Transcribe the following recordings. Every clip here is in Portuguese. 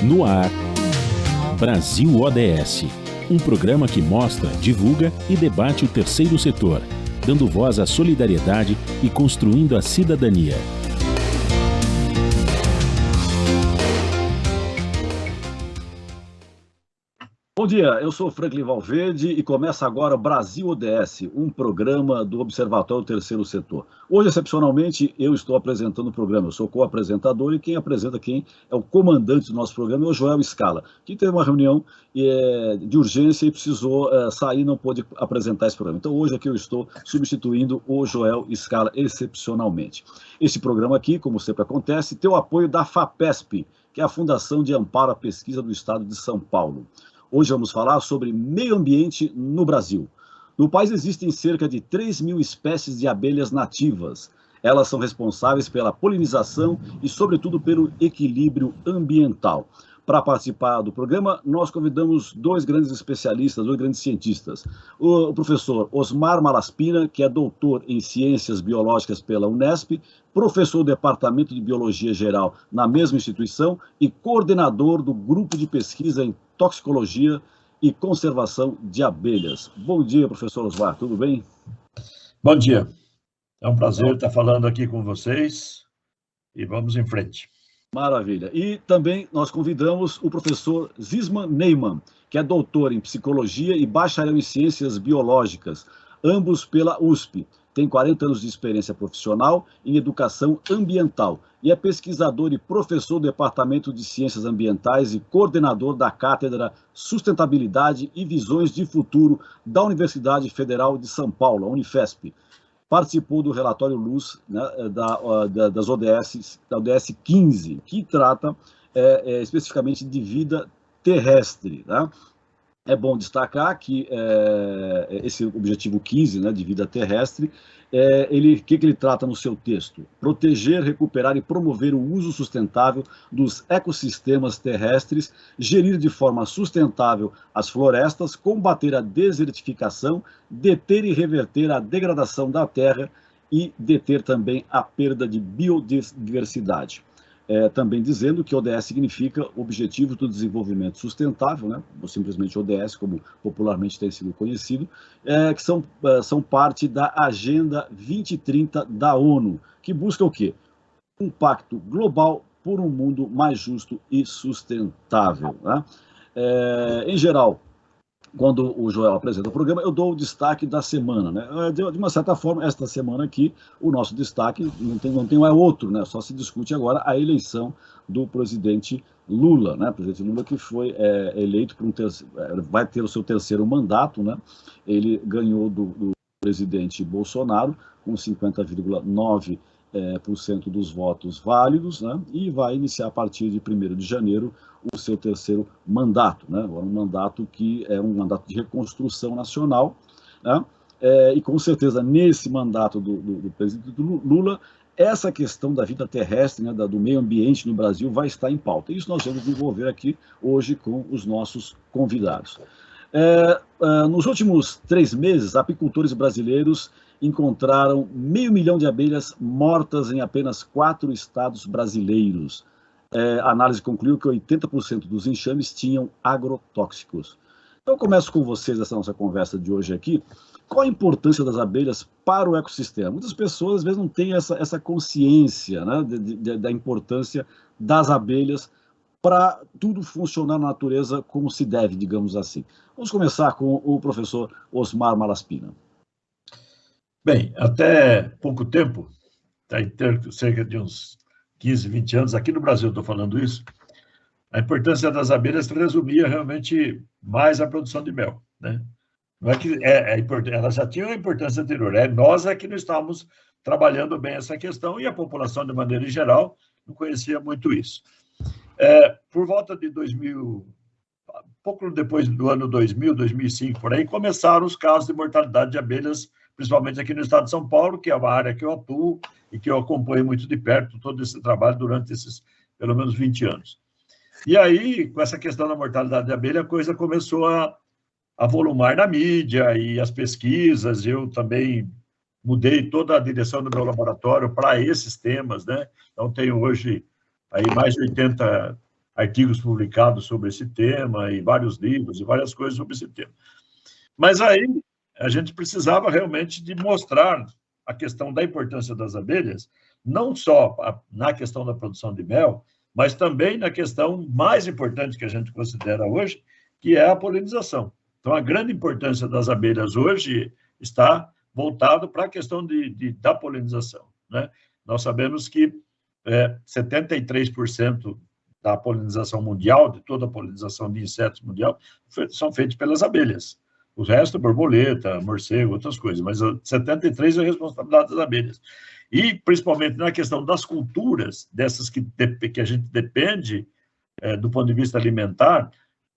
No ar, Brasil ODS, um programa que mostra, divulga e debate o terceiro setor, dando voz à solidariedade e construindo a cidadania. Bom dia, eu sou Franklin Valverde e começa agora o Brasil ODS, um programa do Observatório do Terceiro Setor. Hoje, excepcionalmente, eu estou apresentando o programa, eu sou co-apresentador e quem apresenta é o comandante do nosso programa, é o Joel Scala, que teve uma reunião de urgência e precisou sair e não pôde apresentar esse programa. Então, hoje aqui eu estou substituindo o Joel Scala, excepcionalmente. Esse programa aqui, como sempre acontece, tem o apoio da FAPESP, que é a Fundação de Amparo à Pesquisa do Estado de São Paulo. Hoje vamos falar sobre meio ambiente no Brasil. No país existem cerca de 3.000 espécies de abelhas nativas. Elas são responsáveis pela polinização e, sobretudo, pelo equilíbrio ambiental. Para participar do programa, nós convidamos dois grandes especialistas, dois grandes cientistas. O professor Osmar Malaspina, que é doutor em Ciências Biológicas pela Unesp, professor do Departamento de Biologia Geral na mesma instituição e coordenador do Grupo de Pesquisa em Toxicologia e Conservação de Abelhas. Bom dia, professor Osmar, tudo bem? Bom dia. É um prazer estar falando aqui com vocês e vamos em frente. Maravilha. E também nós convidamos o professor Zisman Neyman, que é doutor em Psicologia e bacharel em Ciências Biológicas, ambos pela USP. Tem 40 anos de experiência profissional em Educação Ambiental e é pesquisador e professor do Departamento de Ciências Ambientais e coordenador da Cátedra Sustentabilidade e Visões de Futuro da Universidade Federal de São Paulo, a Unifesp. Participou do relatório Luz, né, das ODS, da ODS 15, que trata especificamente de vida terrestre. Né? É bom destacar que esse objetivo 15, né, de vida terrestre, o que ele trata no seu texto? Proteger, recuperar e promover o uso sustentável dos ecossistemas terrestres, gerir de forma sustentável as florestas, combater a desertificação, deter e reverter a degradação da terra e deter também a perda de biodiversidade. Também dizendo que ODS significa Objetivos do Desenvolvimento Sustentável, né? Ou simplesmente ODS, como popularmente tem sido conhecido, que são parte da Agenda 2030 da ONU, que busca o quê? Um pacto global por um mundo mais justo e sustentável. Né? Em geral, quando o Joel apresenta o programa, eu dou o destaque da semana, né? De uma certa forma, esta semana aqui, o nosso destaque não tem outro, né? Só se discute agora a eleição do presidente Lula, né? O presidente Lula que foi eleito vai ter o seu terceiro mandato, né? Ele ganhou do presidente Bolsonaro com 50,9% dos votos válidos, né? E vai iniciar a partir de 1º de janeiro o seu terceiro mandato, né? Um mandato que é um mandato de reconstrução nacional, né? E com certeza nesse mandato do presidente Lula, essa questão da vida terrestre, né, do meio ambiente no Brasil vai estar em pauta. Isso nós vamos desenvolver aqui hoje com os nossos convidados. Nos últimos 3 meses, apicultores brasileiros encontraram 500 mil de abelhas mortas em apenas 4 estados brasileiros. A análise concluiu que 80% dos enxames tinham agrotóxicos. Então, eu começo com vocês essa nossa conversa de hoje aqui. Qual a importância das abelhas para o ecossistema? Muitas pessoas, às vezes, não têm essa consciência, né, da importância das abelhas para tudo funcionar na natureza como se deve, digamos assim. Vamos começar com o professor Osmar Malaspina. Bem, até pouco tempo, cerca de uns 15, 20 anos, aqui no Brasil estou falando isso, a importância das abelhas resumia realmente mais a produção de mel, né? Não é que elas já tinham a importância anterior, nós é que não estávamos trabalhando bem essa questão e a população, de maneira geral, não conhecia muito isso. Por volta de 2000, pouco depois do ano 2000, 2005, por aí, começaram os casos de mortalidade de abelhas, principalmente aqui no estado de São Paulo, que é uma área que eu atuo e que eu acompanho muito de perto todo esse trabalho durante esses, pelo menos, 20 anos. E aí, com essa questão da mortalidade de abelha, a coisa começou a volumar na mídia e as pesquisas. Eu também mudei toda a direção do meu laboratório para esses temas, né? Então, tenho hoje aí mais de 80 artigos publicados sobre esse tema, e vários livros, e várias coisas sobre esse tema. Mas aí a gente precisava realmente de mostrar a questão da importância das abelhas, não só na questão da produção de mel, mas também na questão mais importante que a gente considera hoje, que é a polinização. Então, a grande importância das abelhas hoje está voltado para a questão da polinização, né? Nós sabemos que 73% da polinização mundial, de toda a polinização de insetos mundial, são feitos pelas abelhas. O resto, borboleta, morcego, outras coisas, mas 73% é responsabilidade das abelhas. E, principalmente, na questão das culturas, dessas que a gente depende do ponto de vista alimentar,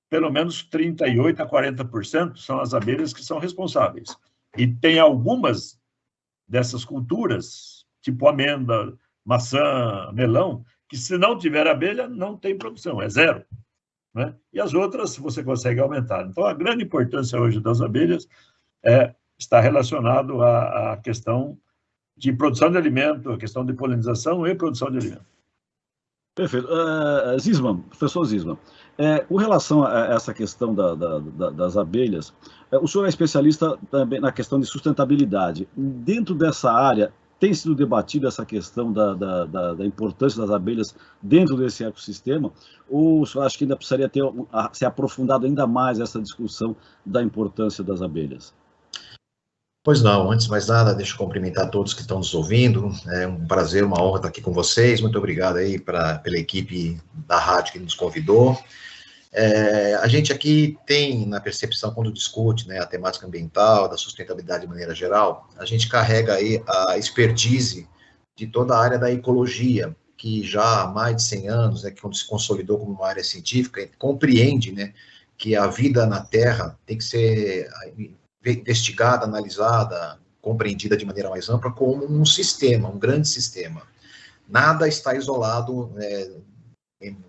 pelo menos 38% a 40% são as abelhas que são responsáveis. E tem algumas dessas culturas, tipo amêndoa, maçã, melão, que se não tiver abelha, não tem produção, é zero, né? E as outras você consegue aumentar. Então, a grande importância hoje das abelhas está relacionado à questão de produção de alimento, a questão de polinização e produção de alimento. Perfeito. Zisman, professor Zisman, com relação a essa questão das abelhas, o senhor é especialista também na questão de sustentabilidade. Dentro dessa área, tem sido debatida essa questão da importância das abelhas dentro desse ecossistema, ou o senhor acha que ainda precisaria ser aprofundado ainda mais essa discussão da importância das abelhas? Pois não, antes de mais nada, deixa eu cumprimentar todos que estão nos ouvindo, é um prazer, uma honra estar aqui com vocês, muito obrigado aí pela equipe da rádio que nos convidou. A gente aqui tem, na percepção, quando discute, né, a temática ambiental, da sustentabilidade de maneira geral, a gente carrega aí a expertise de toda a área da ecologia, que já há mais de 100 anos, né, que quando se consolidou como uma área científica, compreende, né, que a vida na Terra tem que ser investigada, analisada, compreendida de maneira mais ampla como um sistema, um grande sistema. Nada está isolado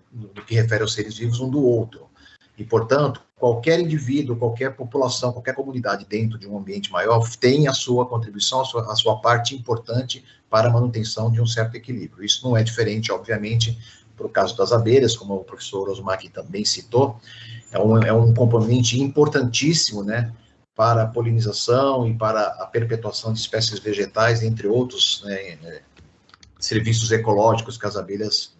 no que refere aos seres vivos um do outro. E, portanto, qualquer indivíduo, qualquer população, qualquer comunidade dentro de um ambiente maior tem a sua contribuição, a sua parte importante para a manutenção de um certo equilíbrio. Isso não é diferente, obviamente, para o caso das abelhas, como o professor Osmar aqui também citou, é um componente importantíssimo, né, para a polinização e para a perpetuação de espécies vegetais, entre outros, né, serviços ecológicos que as abelhas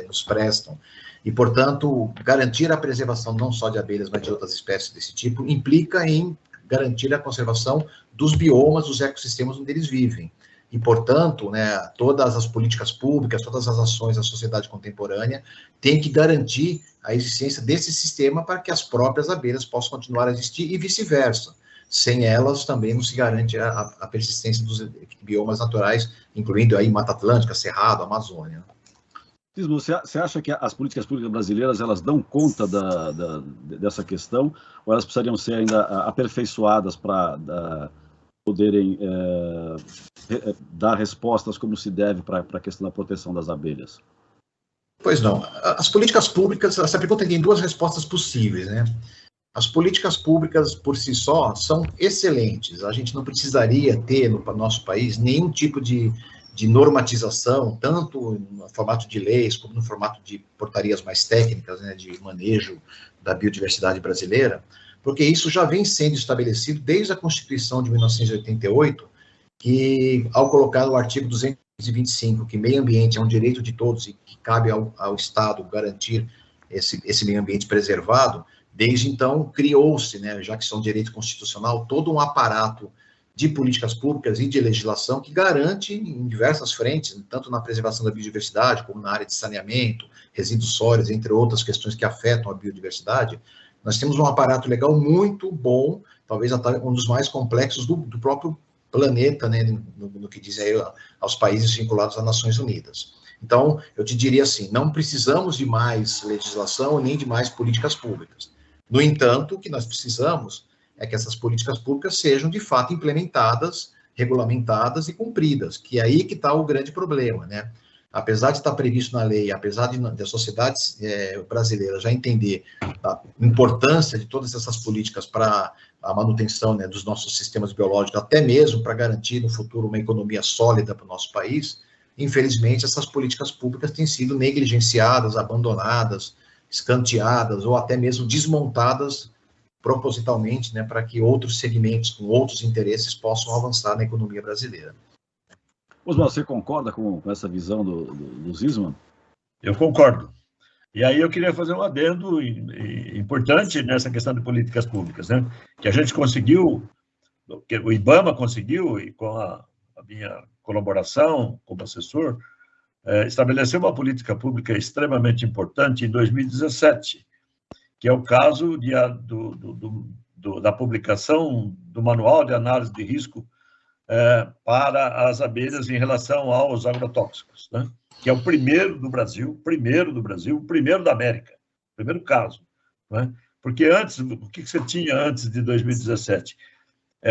nos prestam. E, portanto, garantir a preservação não só de abelhas, mas de outras espécies desse tipo, implica em garantir a conservação dos biomas, dos ecossistemas onde eles vivem. E, portanto, né, todas as políticas públicas, todas as ações da sociedade contemporânea têm que garantir a existência desse sistema para que as próprias abelhas possam continuar a existir e vice-versa. Sem elas, também não se garante a persistência dos biomas naturais, incluindo aí Mata Atlântica, Cerrado, Amazônia. Você acha que as políticas públicas brasileiras elas dão conta dessa questão, ou elas precisariam ser ainda aperfeiçoadas para poderem dar respostas como se deve para a questão da proteção das abelhas? Pois não. As políticas públicas, essa pergunta tem duas respostas possíveis, né? As políticas públicas, por si só, são excelentes. A gente não precisaria ter, no nosso país, nenhum tipo de normatização, tanto no formato de leis, como no formato de portarias mais técnicas, né, de manejo da biodiversidade brasileira, porque isso já vem sendo estabelecido desde a Constituição de 1988, que, ao colocar o artigo 225, que meio ambiente é um direito de todos e que cabe ao Estado garantir esse meio ambiente preservado, desde então criou-se, né, já que são direito constitucional, todo um aparato de políticas públicas e de legislação que garante em diversas frentes, tanto na preservação da biodiversidade, como na área de saneamento, resíduos sólidos, entre outras questões que afetam a biodiversidade. Nós temos um aparato legal muito bom, talvez um dos mais complexos do próprio planeta, né, no que diz aí aos países vinculados às Nações Unidas. Então, eu te diria assim, não precisamos de mais legislação nem de mais políticas públicas. No entanto, o que nós precisamos é que essas políticas públicas sejam, de fato, implementadas, regulamentadas e cumpridas, que é aí que está o grande problema, né? Apesar de estar previsto na lei, apesar da sociedade brasileira já entender a importância de todas essas políticas para a manutenção, né, dos nossos sistemas biológicos, até mesmo para garantir no futuro uma economia sólida para o nosso país, infelizmente essas políticas públicas têm sido negligenciadas, abandonadas, escanteadas ou até mesmo desmontadas propositalmente, né, para que outros segmentos com outros interesses possam avançar na economia brasileira. Osmar, você concorda com essa visão do Zisman? Eu concordo. E aí eu queria fazer um adendo importante nessa questão de políticas públicas, né? Que a gente conseguiu, que o IBAMA conseguiu, e com a minha colaboração como assessor, estabelecer uma política pública extremamente importante em 2017, que é o caso da publicação do Manual de Análise de Risco para as abelhas em relação aos agrotóxicos, né? Que é o primeiro do Brasil, o primeiro da América, primeiro caso, né? Porque antes, o que você tinha antes de 2017?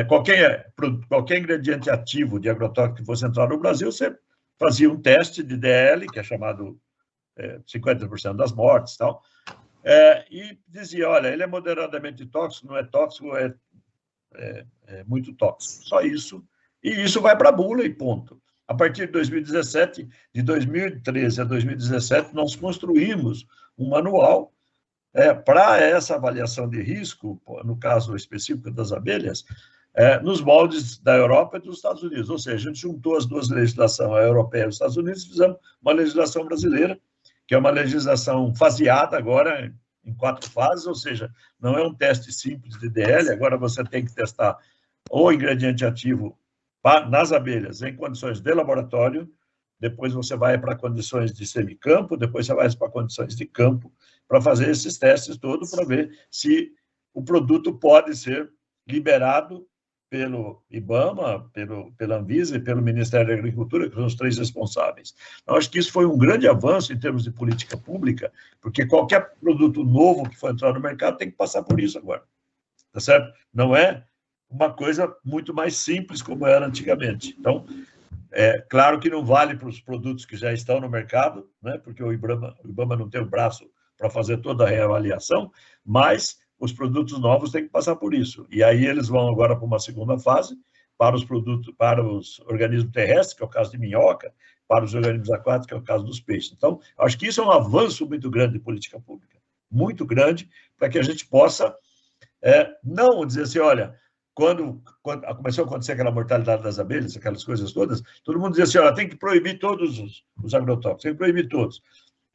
Qualquer ingrediente ativo de agrotóxico que fosse entrar no Brasil, você fazia um teste de DL, que é chamado 50% das mortes e tal, e dizia, olha, ele é moderadamente tóxico, não é tóxico, é muito tóxico. Só isso. E isso vai para a bula e ponto. A partir de 2017, de 2013 a 2017, nós construímos um manual para essa avaliação de risco, no caso específico das abelhas, nos moldes da Europa e dos Estados Unidos. Ou seja, a gente juntou as duas legislações, a europeia e os Estados Unidos, e fizemos uma legislação brasileira, que é uma legislação faseada agora, em 4 fases, ou seja, não é um teste simples de DL, agora você tem que testar o ingrediente ativo nas abelhas em condições de laboratório, depois você vai para condições de semicampo, depois você vai para condições de campo, para fazer esses testes todos, para ver se o produto pode ser liberado pelo IBAMA, pela Anvisa e pelo Ministério da Agricultura, que são os 3 responsáveis. Então, acho que isso foi um grande avanço em termos de política pública, porque qualquer produto novo que for entrar no mercado tem que passar por isso agora, tá certo? Não é uma coisa muito mais simples como era antigamente. Então, claro que não vale para os produtos que já estão no mercado, né? Porque o IBAMA não tem o braço para fazer toda a reavaliação, mas os produtos novos têm que passar por isso. E aí eles vão agora para uma segunda fase, para os produtos, para os organismos terrestres, que é o caso de minhoca, para os organismos aquáticos, que é o caso dos peixes. Então, acho que isso é um avanço muito grande de política pública, muito grande, para que a gente possa não dizer assim, olha, quando começou a acontecer aquela mortalidade das abelhas, aquelas coisas todas, todo mundo dizia assim, olha, tem que proibir todos os agrotóxicos, tem que proibir todos.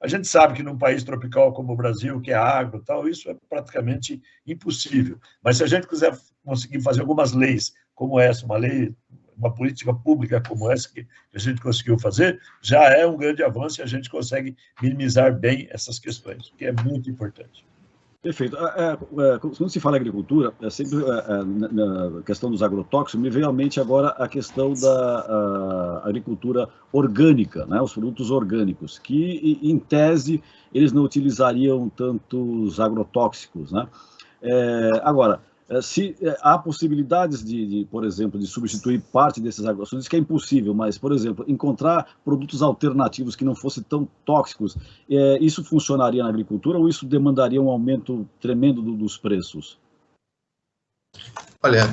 A gente sabe que num país tropical como o Brasil, que é agro e tal, isso é praticamente impossível. Mas se a gente quiser conseguir fazer algumas leis como essa, uma política pública como essa que a gente conseguiu fazer, já é um grande avanço e a gente consegue minimizar bem essas questões, que é muito importante. Perfeito. Quando se fala em agricultura, sempre na questão dos agrotóxicos, me veio à mente agora a questão da agricultura orgânica, né? Os produtos orgânicos, que, em tese, eles não utilizariam tantos agrotóxicos, né? Agora, se há possibilidades por exemplo, de substituir parte desses agrotóxicos, que é impossível, mas, por exemplo, encontrar produtos alternativos que não fossem tão tóxicos, isso funcionaria na agricultura ou isso demandaria um aumento tremendo dos preços? Olha,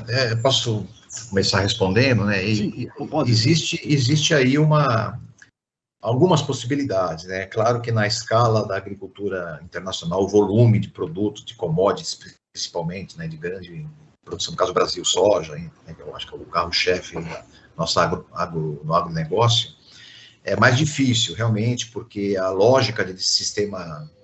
posso começar respondendo, né? Sim, pode. Existe aí algumas possibilidades, né? Claro que na escala da agricultura internacional, o volume de produtos, de commodities, principalmente, né, de grande produção, no caso do Brasil, soja, né, eu acho que é o carro-chefe no agronegócio, é mais difícil, realmente, porque a lógica desses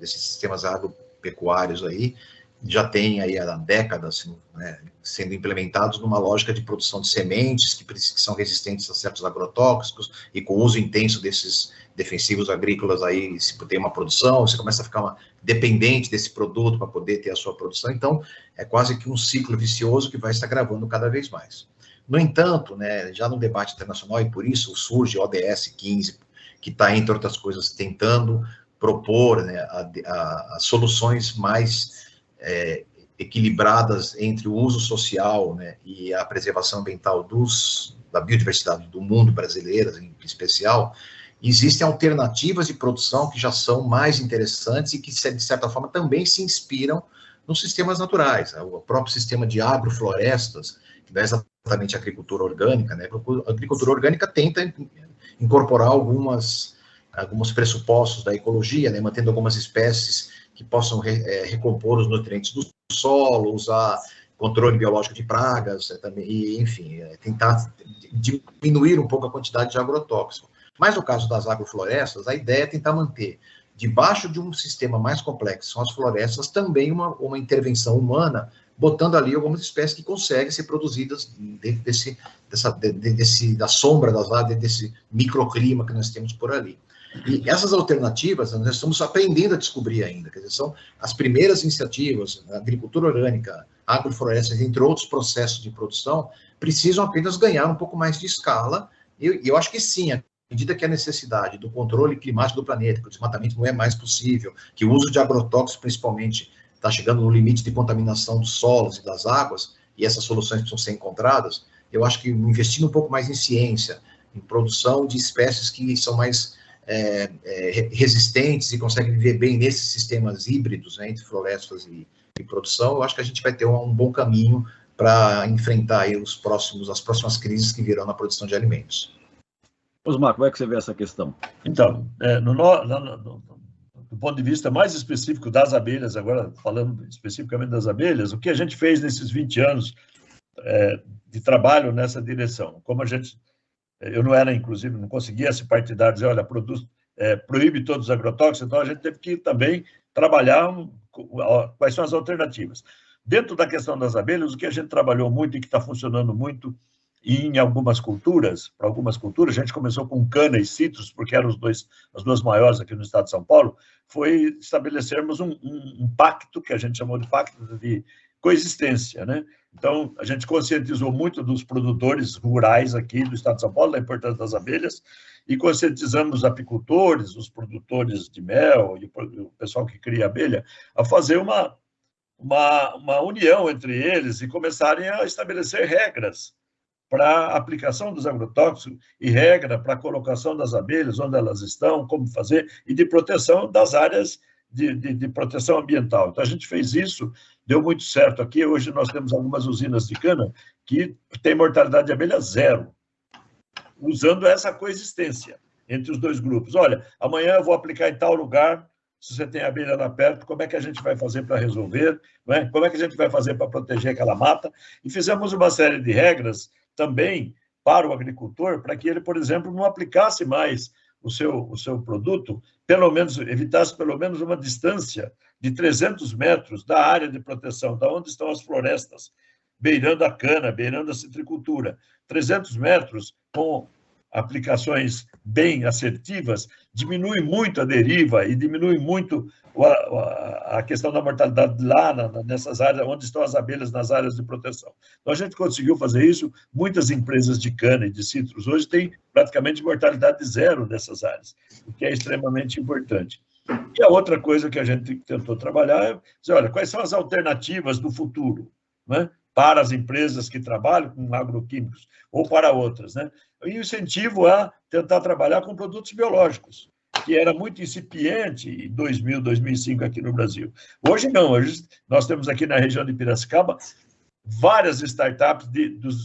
sistemas agropecuários aí já tem aí há décadas, né, sendo implementados numa lógica de produção de sementes que são resistentes a certos agrotóxicos e com o uso intenso desses defensivos agrícolas aí, se tem uma produção, você começa a ficar dependente desse produto para poder ter a sua produção, então é quase que um ciclo vicioso que vai se agravando cada vez mais. No entanto, né, já no debate internacional, e por isso surge o ODS 15, que está, entre outras coisas, tentando propor, né, as soluções mais equilibradas entre o uso social, né, e a preservação ambiental da biodiversidade do mundo brasileiro, em especial. Existem alternativas de produção que já são mais interessantes e que, de certa forma, também se inspiram nos sistemas naturais. O próprio sistema de agroflorestas, que não é exatamente a agricultura orgânica, né? A agricultura orgânica tenta incorporar alguns pressupostos da ecologia, né? Mantendo algumas espécies que possam recompor os nutrientes do solo, usar controle biológico de pragas, também, e, enfim, tentar diminuir um pouco a quantidade de agrotóxico. Mas no caso das agroflorestas, a ideia é tentar manter, debaixo de um sistema mais complexo, são as florestas, também uma intervenção humana, botando ali algumas espécies que conseguem ser produzidas dentro da sombra das árvores, desse microclima que nós temos por ali. E essas alternativas, nós estamos aprendendo a descobrir ainda, quer dizer, são as primeiras iniciativas, a agricultura orgânica, agroflorestas, entre outros processos de produção, precisam apenas ganhar um pouco mais de escala, e eu acho que sim, à medida que a necessidade do controle climático do planeta, que o desmatamento não é mais possível, que o uso de agrotóxicos, principalmente, está chegando no limite de contaminação dos solos e das águas, e essas soluções precisam ser encontradas, eu acho que investindo um pouco mais em ciência, em produção de espécies que são mais resistentes e conseguem viver bem nesses sistemas híbridos, né, entre florestas e produção, eu acho que a gente vai ter um bom caminho para enfrentar aí as próximas crises que virão na produção de alimentos. Osmar, como é que você vê essa questão? Então, do ponto de vista mais específico das abelhas, agora falando especificamente das abelhas, o que a gente fez nesses 20 anos de trabalho nessa direção? Como eu não era, inclusive, não conseguia se partidário dizer, olha, proíbe todos os agrotóxicos, então a gente teve que também trabalhar quais são as alternativas. Dentro da questão das abelhas, o que a gente trabalhou muito e que está funcionando muito em algumas culturas, para algumas culturas, a gente começou com cana e citros, porque eram as duas maiores aqui no estado de São Paulo, foi estabelecermos um pacto, que a gente chamou de pacto de coexistência, né? Então, a gente conscientizou muito dos produtores rurais aqui do estado de São Paulo, da importância das abelhas, e conscientizamos os apicultores, os produtores de mel e o pessoal que cria abelha, a fazer uma união entre eles e começarem a estabelecer regras para a aplicação dos agrotóxicos e regra para a colocação das abelhas, onde elas estão, como fazer, e de proteção das áreas de proteção ambiental. Então, a gente fez isso, deu muito certo aqui. Hoje nós temos algumas usinas de cana que têm mortalidade de abelha zero, usando essa coexistência entre os dois grupos. Olha, amanhã eu vou aplicar em tal lugar, se você tem abelha lá perto, como é que a gente vai fazer para resolver? Não é? Como é que a gente vai fazer para proteger aquela mata? E fizemos uma série de regras também para o agricultor, para que ele, por exemplo, não aplicasse mais o seu produto, evitasse pelo menos uma distância de 300 metros da área de proteção, da onde estão as florestas, beirando a cana, beirando a citricultura. 300 metros com aplicações bem assertivas, diminui muito a deriva e diminui muito a questão da mortalidade lá nessas áreas, onde estão as abelhas nas áreas de proteção. Então, a gente conseguiu fazer isso. Muitas empresas de cana e de citros hoje têm praticamente mortalidade zero nessas áreas, o que é extremamente importante. E a outra coisa que a gente tentou trabalhar é dizer, olha, quais são as alternativas do futuro, né, para as empresas que trabalham com agroquímicos ou para outras, né? E o incentivo a tentar trabalhar com produtos biológicos, que era muito incipiente em 2000, 2005 aqui no Brasil. Hoje não, hoje nós temos aqui na região de Piracicaba várias startups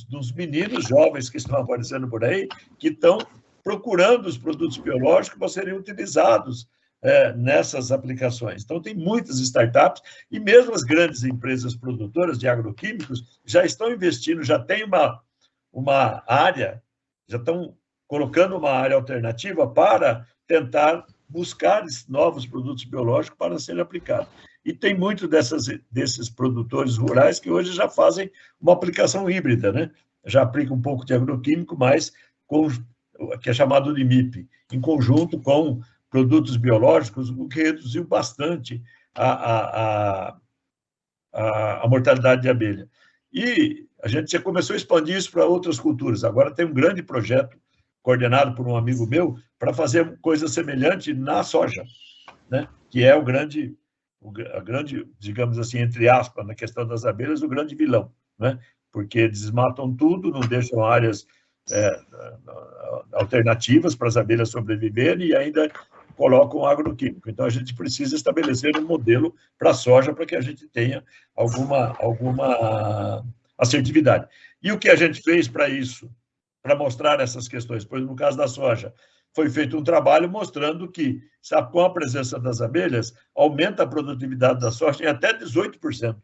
dos meninos jovens que estão aparecendo por aí, que estão procurando os produtos biológicos para serem utilizados nessas aplicações. Então, tem muitas startups e mesmo as grandes empresas produtoras de agroquímicos já estão investindo, já tem uma área, já estão colocando uma área alternativa para tentar buscar novos produtos biológicos para serem aplicados. E tem muito desses produtores rurais que hoje já fazem uma aplicação híbrida, né? Já aplica um pouco de agroquímico, mas que é chamado de MIP, em conjunto com produtos biológicos, o que reduziu bastante a mortalidade de abelha. E a gente já começou a expandir isso para outras culturas. Agora tem um grande projeto coordenado por um amigo meu para fazer coisa semelhante na soja, né? Que é a grande, digamos assim, entre aspas, na questão das abelhas, o grande vilão, né? Porque desmatam tudo, não deixam áreas alternativas para as abelhas sobreviverem e ainda colocam agroquímico. Então, a gente precisa estabelecer um modelo para a soja para que a gente tenha alguma assertividade. E o que a gente fez para isso, para mostrar essas questões? Por exemplo, no caso da soja, foi feito um trabalho mostrando que, com a presença das abelhas, aumenta a produtividade da soja em até 18%.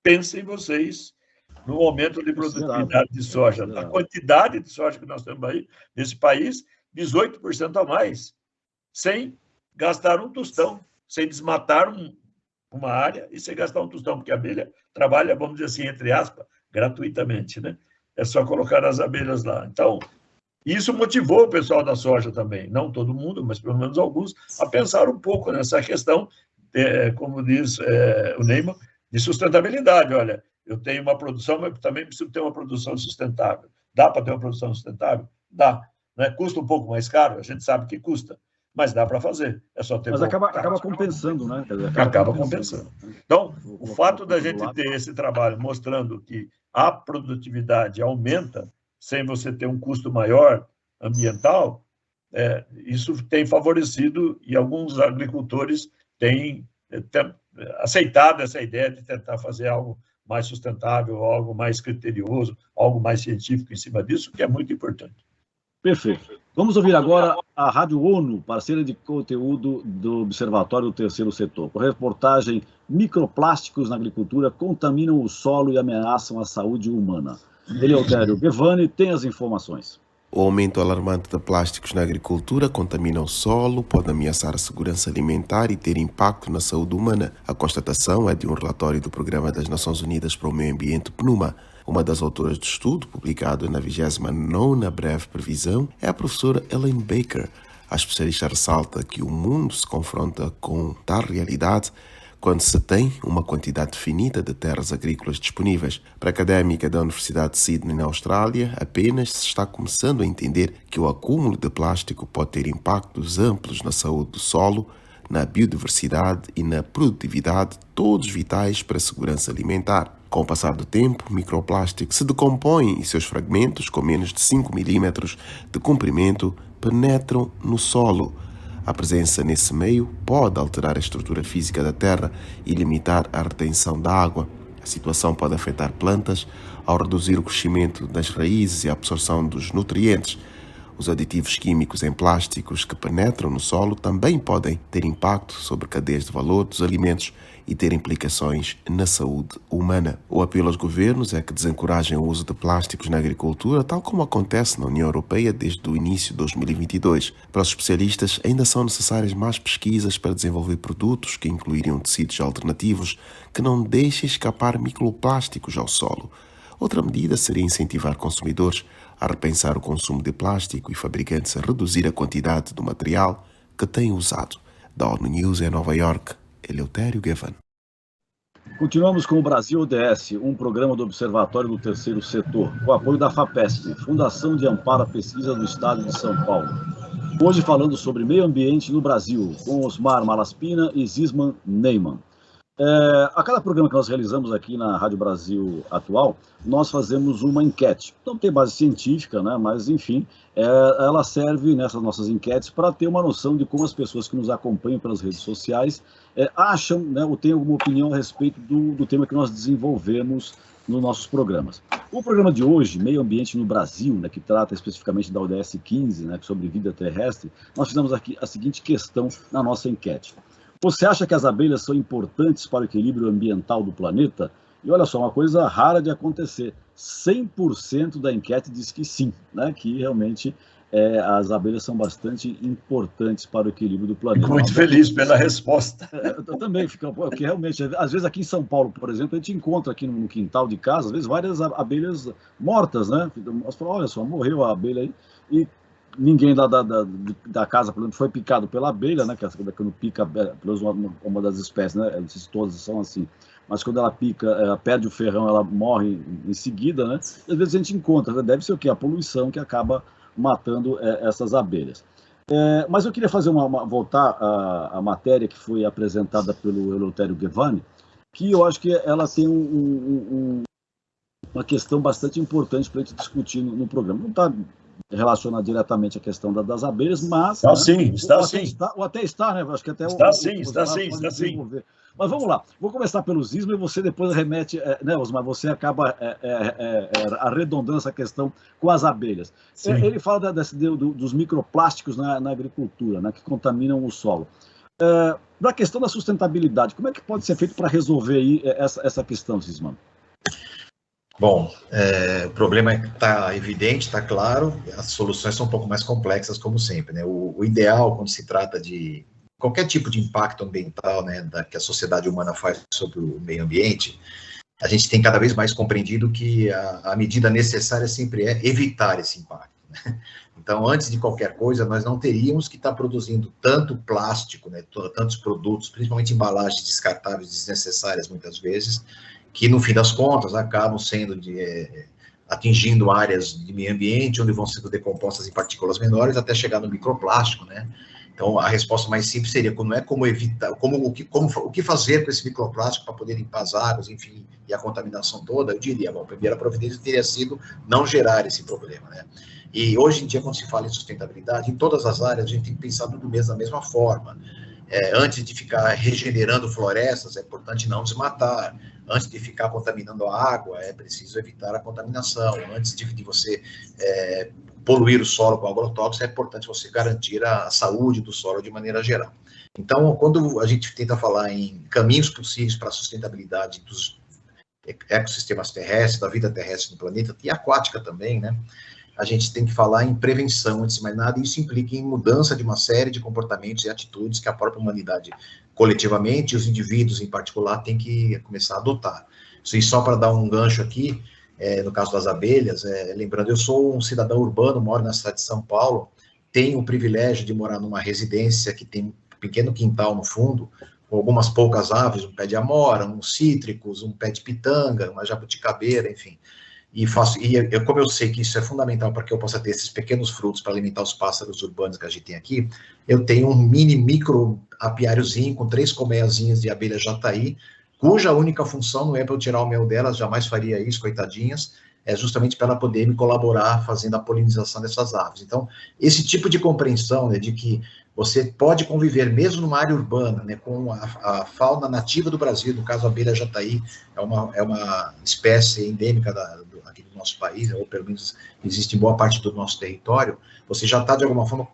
Pensem vocês no aumento de produtividade de soja, da quantidade de soja que nós temos aí nesse país, 18% a mais, sem gastar um tostão, sem desmatar uma área e sem gastar um tostão, porque a abelha trabalha, vamos dizer assim, entre aspas, gratuitamente, né? É só colocar as abelhas lá. Então, isso motivou o pessoal da soja também, não todo mundo, mas pelo menos alguns, a pensar um pouco nessa questão, como diz o Neyman, de sustentabilidade. Olha, eu tenho uma produção, mas também preciso ter uma produção sustentável. Dá para ter uma produção sustentável? Dá. Né? Custa um pouco mais caro? A gente sabe que custa, mas dá para fazer. É só ter. Mas acaba compensando, né? Acaba compensando. Então, o fato da gente ter esse trabalho mostrando que a produtividade aumenta sem você ter um custo maior ambiental, isso tem favorecido e alguns agricultores têm aceitado essa ideia de tentar fazer algo mais sustentável, algo mais criterioso, algo mais científico em cima disso, que é muito importante. Perfeito. Vamos ouvir agora a Rádio ONU, parceira de conteúdo do Observatório do Terceiro Setor, com a reportagem Microplásticos na Agricultura contaminam o solo e ameaçam a saúde humana. Eleutério Gevani tem as informações. O aumento alarmante de plásticos na agricultura contamina o solo, pode ameaçar a segurança alimentar e ter impacto na saúde humana. A constatação é de um relatório do Programa das Nações Unidas para o Meio Ambiente, PNUMA. Uma das autoras do estudo, publicado na 29ª breve previsão, é a professora Elaine Baker. A especialista ressalta que o mundo se confronta com tal realidade quando se tem uma quantidade finita de terras agrícolas disponíveis. Para a académica da Universidade de Sydney, na Austrália, apenas se está começando a entender que o acúmulo de plástico pode ter impactos amplos na saúde do solo, na biodiversidade e na produtividade, todos vitais para a segurança alimentar. Com o passar do tempo, o microplástico se decompõe e seus fragmentos, com menos de 5 milímetros de comprimento, penetram no solo. A presença nesse meio pode alterar a estrutura física da terra e limitar a retenção da água. A situação pode afetar plantas ao reduzir o crescimento das raízes e a absorção dos nutrientes. Os aditivos químicos em plásticos que penetram no solo também podem ter impacto sobre cadeias de valor dos alimentos e ter implicações na saúde humana. O apelo aos governos é que desencorajem o uso de plásticos na agricultura, tal como acontece na União Europeia desde o início de 2022. Para os especialistas, ainda são necessárias mais pesquisas para desenvolver produtos que incluiriam tecidos alternativos que não deixem escapar microplásticos ao solo. Outra medida seria incentivar consumidores a repensar o consumo de plástico e fabricantes a reduzir a quantidade do material que têm usado. Da ONU News em Nova York, Eleutério Gevani. Continuamos com o Brasil ODS, um programa do Observatório do Terceiro Setor, com apoio da FAPESP, Fundação de Amparo à Pesquisa do Estado de São Paulo. Hoje falando sobre meio ambiente no Brasil, com Osmar Malaspina e Zisman Neyman. A cada programa que nós realizamos aqui na Rádio Brasil Atual, nós fazemos uma enquete. Não tem base científica, né? Mas, enfim, ela serve nessas nossas enquetes para ter uma noção de como as pessoas que nos acompanham pelas redes sociais acham, né, ou têm alguma opinião a respeito do tema que nós desenvolvemos nos nossos programas. O programa de hoje, Meio Ambiente no Brasil, né, que trata especificamente da ODS 15, né, sobre vida terrestre, nós fizemos aqui a seguinte questão na nossa enquete. Você acha que as abelhas são importantes para o equilíbrio ambiental do planeta? E olha só, uma coisa rara de acontecer, 100% da enquete diz que sim, né? Que realmente as abelhas são bastante importantes para o equilíbrio do planeta. Muito feliz pela resposta. Eu também fico, porque realmente, às vezes aqui em São Paulo, por exemplo, a gente encontra aqui no quintal de casa, às vezes várias abelhas mortas, né? Nós falamos, olha só, morreu a abelha aí, e ninguém da casa, por exemplo, foi picado pela abelha, né? Que quando pica, uma das espécies, né? Não sei se todas são assim, mas quando ela pica, ela perde o ferrão, ela morre em seguida, né? E às vezes a gente encontra, né? Deve ser o quê? A poluição que acaba matando essas abelhas. Mas eu queria voltar à matéria que foi apresentada pelo Eleutério Gevani, que eu acho que ela tem uma questão bastante importante para a gente discutir no programa. Não está relaciona diretamente a questão das abelhas, mas... Está né, sim, está sim. Ou até está, né? Acho que até está sim. Mas vamos lá, vou começar pelo Zisman e você depois remete, né, Osmar, você acaba arredondando essa questão com as abelhas. Sim. Ele fala dos microplásticos na agricultura, né, que contaminam o solo. Da questão da sustentabilidade, como é que pode ser feito para resolver aí essa questão, Zisman? Bom, o problema está evidente, está claro, as soluções são um pouco mais complexas, como sempre, né? O ideal, quando se trata de qualquer tipo de impacto ambiental, né, que a sociedade humana faz sobre o meio ambiente, a gente tem cada vez mais compreendido que a medida necessária sempre é evitar esse impacto, né? Então, antes de qualquer coisa, nós não teríamos que estar produzindo tanto plástico, né, tantos produtos, principalmente embalagens descartáveis desnecessárias, muitas vezes, que, no fim das contas, acabam sendo atingindo áreas de meio ambiente, onde vão sendo decompostas em partículas menores, até chegar no microplástico, né? Então, a resposta mais simples seria, não é como evitar, o que fazer com esse microplástico para poder limpar as águas, enfim, e a contaminação toda, eu diria, bom, a primeira providência teria sido não gerar esse problema, né? E hoje em dia, quando se fala em sustentabilidade, em todas as áreas, a gente tem que pensar tudo da mesma forma. Antes de ficar regenerando florestas, é importante não desmatar. Antes de ficar contaminando a água, é preciso evitar a contaminação. Antes de você poluir o solo com agrotóxicos, é importante você garantir a saúde do solo de maneira geral. Então, quando a gente tenta falar em caminhos possíveis para a sustentabilidade dos ecossistemas terrestres, da vida terrestre no planeta, e aquática também, né? A gente tem que falar em prevenção, antes de mais nada, e isso implica em mudança de uma série de comportamentos e atitudes que a própria humanidade, coletivamente, e os indivíduos em particular, têm que começar a adotar. E só para dar um gancho aqui, no caso das abelhas, lembrando, eu sou um cidadão urbano, moro na cidade de São Paulo, tenho o privilégio de morar numa residência que tem um pequeno quintal no fundo, com algumas poucas aves, um pé de amora, uns cítricos, um pé de pitanga, uma jabuticabeira, enfim. Como eu sei que isso é fundamental para que eu possa ter esses pequenos frutos para alimentar os pássaros urbanos que a gente tem aqui, eu tenho um micro apiáriozinho com 3 colmeiazinhas de abelha jataí, cuja única função não é para eu tirar o mel delas, jamais faria isso, coitadinhas, é justamente para ela poder me colaborar fazendo a polinização dessas aves. Então, esse tipo de compreensão, né, de que você pode conviver, mesmo numa área urbana, né, com a fauna nativa do Brasil, no caso a abelha jataí, é uma espécie endêmica aqui do nosso país, ou pelo menos existe em boa parte do nosso território, você já está, de alguma forma,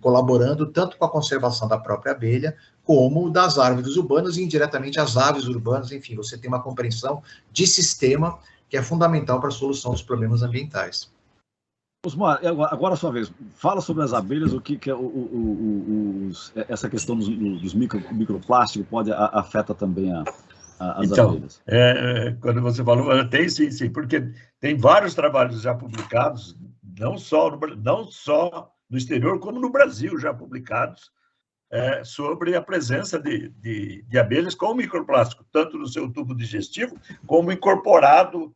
colaborando tanto com a conservação da própria abelha, como das árvores urbanas e, indiretamente, as aves urbanas, enfim, você tem uma compreensão de sistema que é fundamental para a solução dos problemas ambientais. Osmar, agora a sua vez, fala sobre as abelhas, o que é essa questão dos microplásticos afeta também as abelhas. Quando você falou, tem sim, porque tem vários trabalhos já publicados, não só no exterior, como no Brasil já publicados, sobre a presença de abelhas com microplástico, tanto no seu tubo digestivo, como incorporado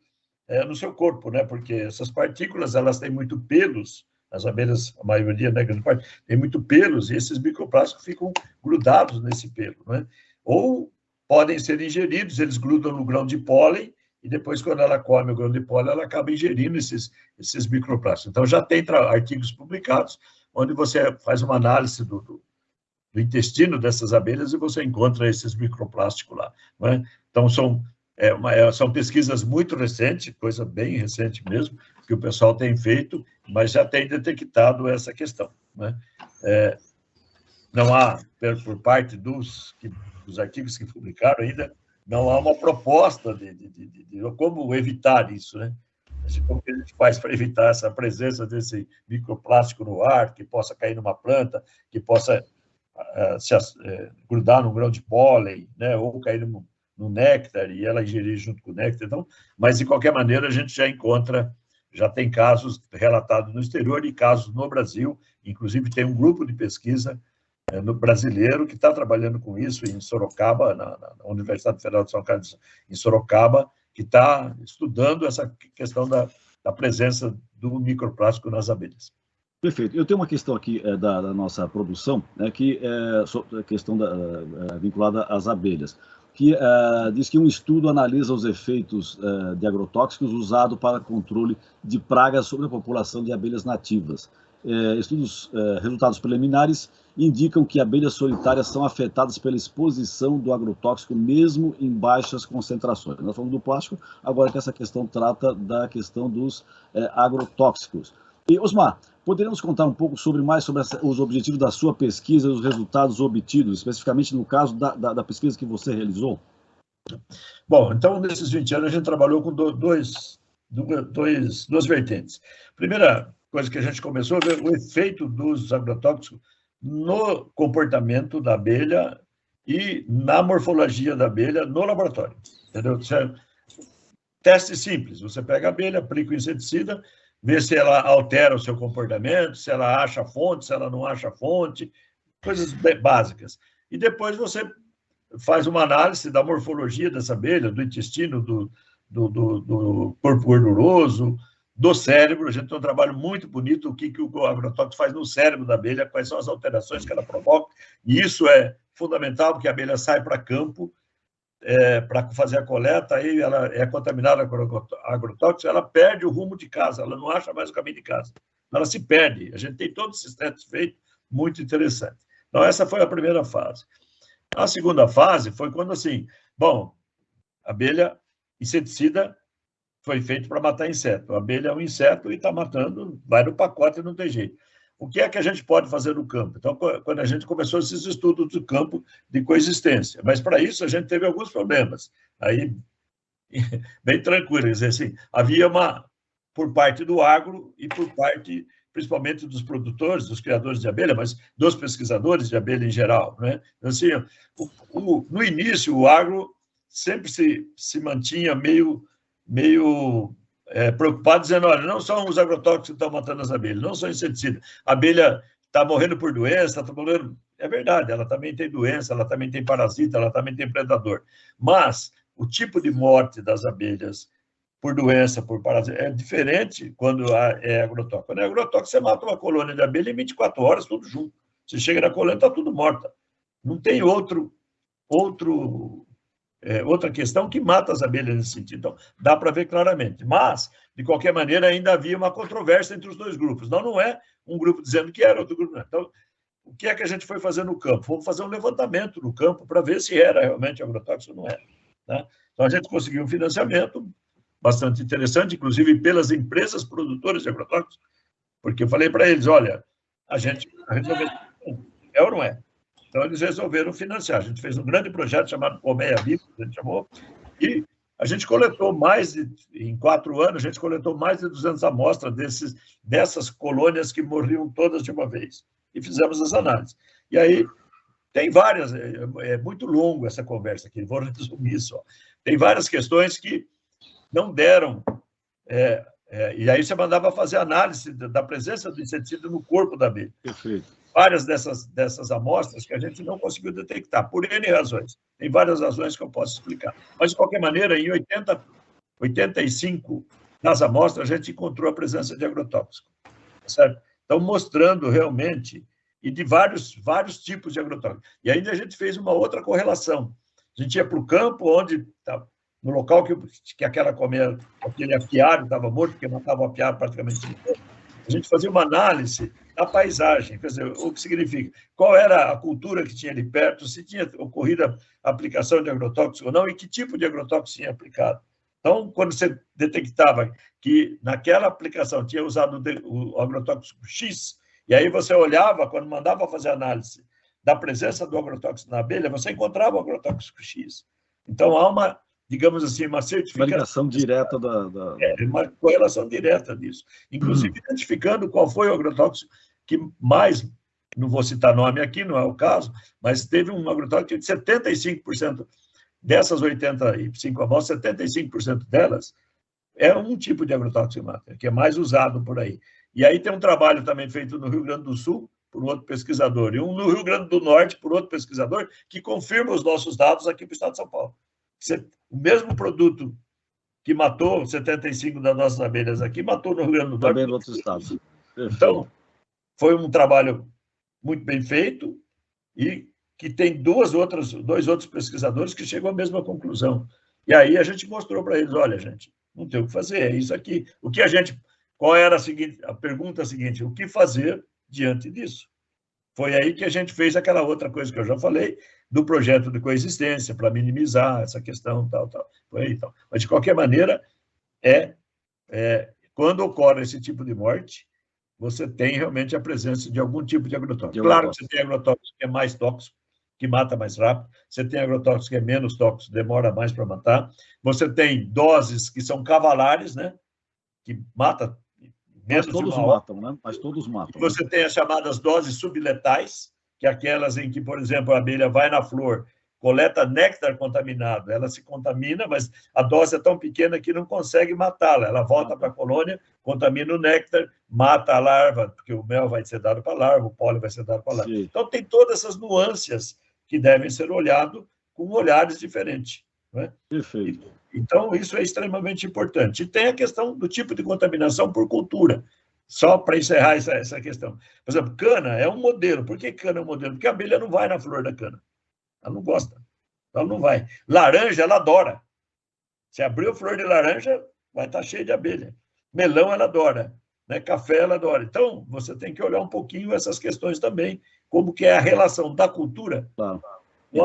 no seu corpo, né? Porque essas partículas, elas têm muito pelos, as abelhas, a maioria, né, grande parte, tem muito pelos, e esses microplásticos ficam grudados nesse pelo, né? Ou podem ser ingeridos, eles grudam no grão de pólen, e depois, quando ela come o grão de pólen, ela acaba ingerindo esses microplásticos. Então, já tem artigos publicados, onde você faz uma análise do intestino dessas abelhas e você encontra esses microplásticos lá, né? Então, são pesquisas muito recentes, coisa bem recente mesmo, que o pessoal tem feito, mas já tem detectado essa questão, né? Não há, por parte dos artigos que publicaram ainda, não há uma proposta de como evitar isso, né? Como que a gente faz para evitar essa presença desse microplástico no ar, que possa cair numa planta, que possa grudar num grão de pólen, né? Ou cair no néctar e ela ingerir junto com o néctar. Então, mas, de qualquer maneira, a gente já tem casos relatados no exterior e casos no Brasil. Inclusive, tem um grupo de pesquisa no brasileiro que está trabalhando com isso em Sorocaba, na Universidade Federal de São Carlos, em Sorocaba, que está estudando essa questão da presença do microplástico nas abelhas. Perfeito. Eu tenho uma questão aqui da nossa produção, né, que é a questão vinculada às abelhas. que diz que um estudo analisa os efeitos de agrotóxicos usados para controle de pragas sobre a população de abelhas nativas. Resultados preliminares indicam que abelhas solitárias são afetadas pela exposição do agrotóxico mesmo em baixas concentrações. Nós falamos do plástico, agora que essa questão trata da questão dos agrotóxicos. E, Osmar, poderíamos contar um pouco mais sobre os objetivos da sua pesquisa e os resultados obtidos, especificamente no caso da pesquisa que você realizou? Bom, então, nesses 20 anos, a gente trabalhou com duas vertentes. Primeira coisa que a gente começou a ver o efeito dos agrotóxicos no comportamento da abelha e na morfologia da abelha no laboratório. Entendeu? Teste simples. Você pega a abelha, aplica o inseticida, vê se ela altera o seu comportamento, se ela acha fonte, se ela não acha fonte, coisas básicas. E depois você faz uma análise da morfologia dessa abelha, do intestino, do corpo gorduroso, do cérebro. A gente tem um trabalho muito bonito, o que o agrotóxico faz no cérebro da abelha, quais são as alterações que ela provoca, e isso é fundamental, porque a abelha sai para campo para fazer a coleta, aí ela é contaminada com agrotóxico, ela perde o rumo de casa, ela não acha mais o caminho de casa, ela se perde. A gente tem todos esses testes feitos, muito interessante. Então, essa foi a primeira fase. A segunda fase foi quando, assim, bom, a abelha inseticida foi feito para matar inseto. A abelha é um inseto e está matando, vai no pacote e não tem jeito. O que é que a gente pode fazer no campo? Então, quando a gente começou esses estudos do campo de coexistência, mas para isso a gente teve alguns problemas. Aí, bem tranquilo, quer dizer assim, havia por parte do agro e por parte, principalmente dos produtores, dos criadores de abelha, mas dos pesquisadores de abelha em geral, né? Assim, no início, o agro sempre se mantinha meio preocupado, dizendo, olha, não são os agrotóxicos que estão matando as abelhas, não são inseticidas. A abelha está morrendo por doença, está morrendo... É verdade, ela também tem doença, ela também tem parasita, ela também tem predador. Mas o tipo de morte das abelhas por doença, por parasita, é diferente quando é agrotóxico. Quando é agrotóxico, você mata uma colônia de abelha em 24 horas, tudo junto. Você chega na colônia, está tudo morta. Não tem outra questão que mata as abelhas nesse sentido. Então, dá para ver claramente. Mas, de qualquer maneira, ainda havia uma controvérsia entre os dois grupos. Não é um grupo dizendo que era, outro grupo não. Então, o que é que a gente foi fazer no campo? Fomos fazer um levantamento no campo para ver se era realmente agrotóxico ou não era. Né? Então, a gente conseguiu um financiamento bastante interessante, inclusive pelas empresas produtoras de agrotóxicos, porque eu falei para eles, olha, a gente é ou não é? Então, eles resolveram financiar. A gente fez um grande projeto chamado Colmeia Viva, a gente chamou, e a gente coletou em 4 anos, a gente coletou mais de 200 amostras dessas colônias que morriam todas de uma vez. E fizemos as análises. E aí, tem várias, é muito longo essa conversa aqui, vou resumir só. Tem várias questões que não deram, e aí você mandava fazer análise da presença do inseticida no corpo da abelha. Perfeito. Várias dessas amostras que a gente não conseguiu detectar, por N razões. Tem várias razões que eu posso explicar. Mas, de qualquer maneira, em 85 das amostras, a gente encontrou a presença de agrotóxico. Certo? Então, mostrando realmente, e de vários tipos de agrotóxico. E ainda a gente fez uma outra correlação. A gente ia para o campo, no local que aquele apiário estava morto, porque matava o apiário praticamente todo. A gente fazia uma análise da paisagem, quer dizer, o que significa, qual era a cultura que tinha ali perto, se tinha ocorrido a aplicação de agrotóxico ou não, e que tipo de agrotóxico tinha aplicado. Então, quando você detectava que naquela aplicação tinha usado o agrotóxico X, e aí você olhava, quando mandava fazer análise da presença do agrotóxico na abelha, você encontrava o agrotóxico X. Então, há uma, digamos assim, uma certificação. Uma ligação direta uma correlação direta disso. Inclusive, identificando qual foi o agrotóxico que mais, não vou citar nome aqui, não é o caso, mas teve um agrotóxico de 75% dessas 85 amostras, 75% delas é um tipo de agrotóxico que é mais usado por aí. E aí tem um trabalho também feito no Rio Grande do Sul, por outro pesquisador, e um no Rio Grande do Norte, por outro pesquisador, que confirma os nossos dados aqui para o estado de São Paulo. O mesmo produto que matou 75 das nossas abelhas aqui, matou no Rio Grande do Norte. Também em outros estados. Então, foi um trabalho muito bem feito e que tem dois outros pesquisadores que chegam à mesma conclusão. E aí a gente mostrou para eles, olha, gente, não tem o que fazer, é isso aqui. Qual era a pergunta seguinte, o que fazer diante disso? Foi aí que a gente fez aquela outra coisa que eu já falei, do projeto de coexistência, para minimizar essa questão, tal. Foi aí, tal. Mas, de qualquer maneira, quando ocorre esse tipo de morte, você tem realmente a presença de algum tipo de agrotóxico. Claro que você tem agrotóxico que é mais tóxico, que mata mais rápido, você tem agrotóxico que é menos tóxico, demora mais para matar, você tem doses que são cavalares, né? Que mata menos de uma hora. Né? Mas todos matam. E você tem as chamadas doses subletais, que é aquelas em que, por exemplo, a abelha vai na flor, coleta néctar contaminado, ela se contamina, mas a dose é tão pequena que não consegue matá-la, ela volta para a colônia, contamina o néctar, mata a larva, porque o mel vai ser dado para a larva, o pólen vai ser dado para a larva. Sim. Então, tem todas essas nuances que devem ser olhadas com olhares diferentes. Não é? Perfeito. Então, isso é extremamente importante. E tem a questão do tipo de contaminação por cultura. Só para encerrar essa questão. Por exemplo, cana é um modelo. Por que cana é um modelo? Porque a abelha não vai na flor da cana. Ela não gosta. Ela não vai. Laranja, ela adora. Se abrir a flor de laranja, vai estar cheio de abelha. Melão, ela adora. Né? Café, ela adora. Então, você tem que olhar um pouquinho essas questões também, como que é a relação da cultura. Claro. E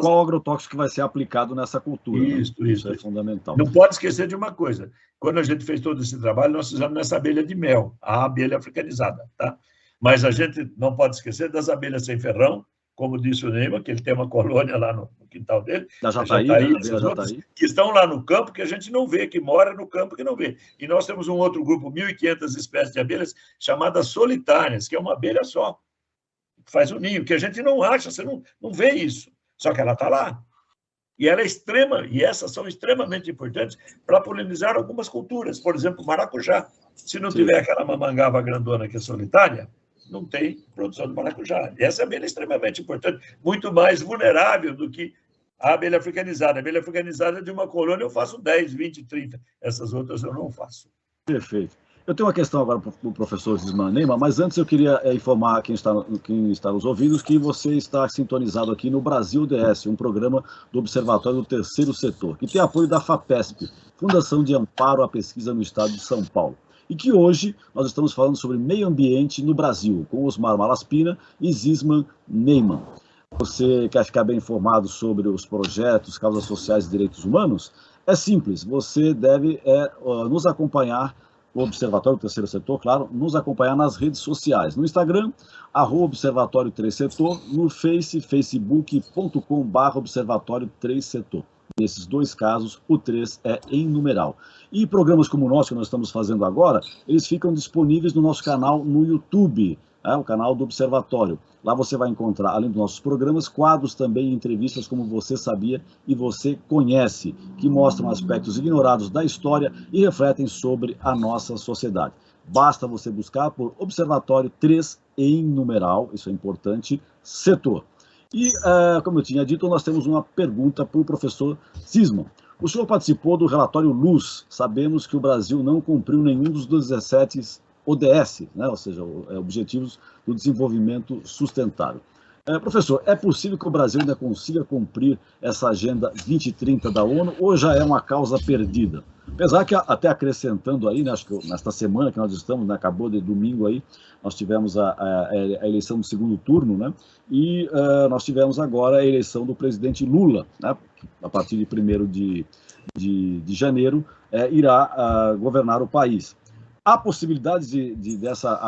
qual agrotóxico que vai ser aplicado nessa cultura? Isso é fundamental. Não pode esquecer de uma coisa. Quando a gente fez todo esse trabalho, nós fizemos nessa abelha de mel, a abelha africanizada. Tá? Mas a gente não pode esquecer das abelhas sem ferrão, como disse o Neyman, que ele tem uma colônia lá no quintal dele, da Jataí, que estão lá no campo, que a gente não vê, que mora no campo que não vê. E nós temos um outro grupo, 1.500 espécies de abelhas, chamadas solitárias, que é uma abelha só, que faz o ninho, que a gente não acha, você não vê isso. Só que ela está lá. E ela é e essas são extremamente importantes para polinizar algumas culturas. Por exemplo, maracujá. Se não tiver aquela mamangava grandona que é solitária, não tem produção de maracujá. E essa abelha é extremamente importante, muito mais vulnerável do que a abelha africanizada. A abelha africanizada de uma colônia eu faço 10, 20, 30. Essas outras eu não faço. Perfeito. Eu tenho uma questão agora para o professor Zisman Neyman, mas antes eu queria informar quem está nos ouvindo que você está sintonizado aqui no Brasil DS, um programa do Observatório do Terceiro Setor, que tem apoio da FAPESP, Fundação de Amparo à Pesquisa no Estado de São Paulo. E que hoje nós estamos falando sobre meio ambiente no Brasil, com Osmar Malaspina e Zisman Neyman. Você quer ficar bem informado sobre os projetos, causas sociais e direitos humanos? É simples, você deve nos acompanhar, o Observatório do Terceiro Setor, claro, nos acompanhar nas redes sociais. No Instagram, @Observatório 3 Setor, no facebook.com/Observatório 3 Setor. Nesses dois casos, o 3 é em numeral. E programas como o nosso, que nós estamos fazendo agora, eles ficam disponíveis no nosso canal no YouTube, o canal do Observatório. Lá você vai encontrar, além dos nossos programas, quadros também, entrevistas como Você Sabia e Você Conhece, que mostram aspectos ignorados da história e refletem sobre a nossa sociedade. Basta você buscar por Observatório 3 em numeral, isso é importante, setor. E, como eu tinha dito, nós temos uma pergunta para o professor Zisman. O senhor participou do relatório Luz. Sabemos que o Brasil não cumpriu nenhum dos 17 ODS, né? Ou seja, Objetivos do Desenvolvimento Sustentável. Professor, é possível que o Brasil ainda consiga cumprir essa Agenda 2030 da ONU ou já é uma causa perdida? Apesar que, até acrescentando aí, né, acho que nesta semana que nós estamos, né, acabou de domingo aí, nós tivemos a eleição do segundo turno, né, e nós tivemos agora a eleição do presidente Lula, né, que a partir de 1º de janeiro irá governar o país. Há possibilidade dessa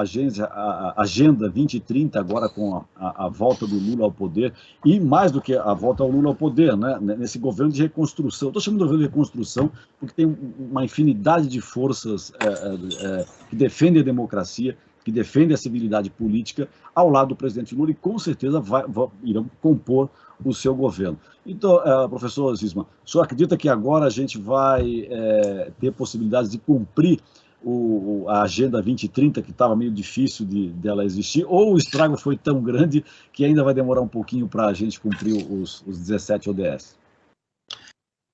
Agenda 2030, agora com a volta do Lula ao poder, e mais do que a volta ao Lula ao poder, né, nesse governo de reconstrução. Estou chamando de governo de reconstrução porque tem uma infinidade de forças que defendem a democracia, que defendem a civilidade política, ao lado do presidente Lula, e com certeza irão compor o seu governo. Então, professor Zisman, o senhor acredita que agora a gente vai ter possibilidades de cumprir a Agenda 2030, que estava meio difícil dela existir, ou o estrago foi tão grande que ainda vai demorar um pouquinho para a gente cumprir os 17 ODS?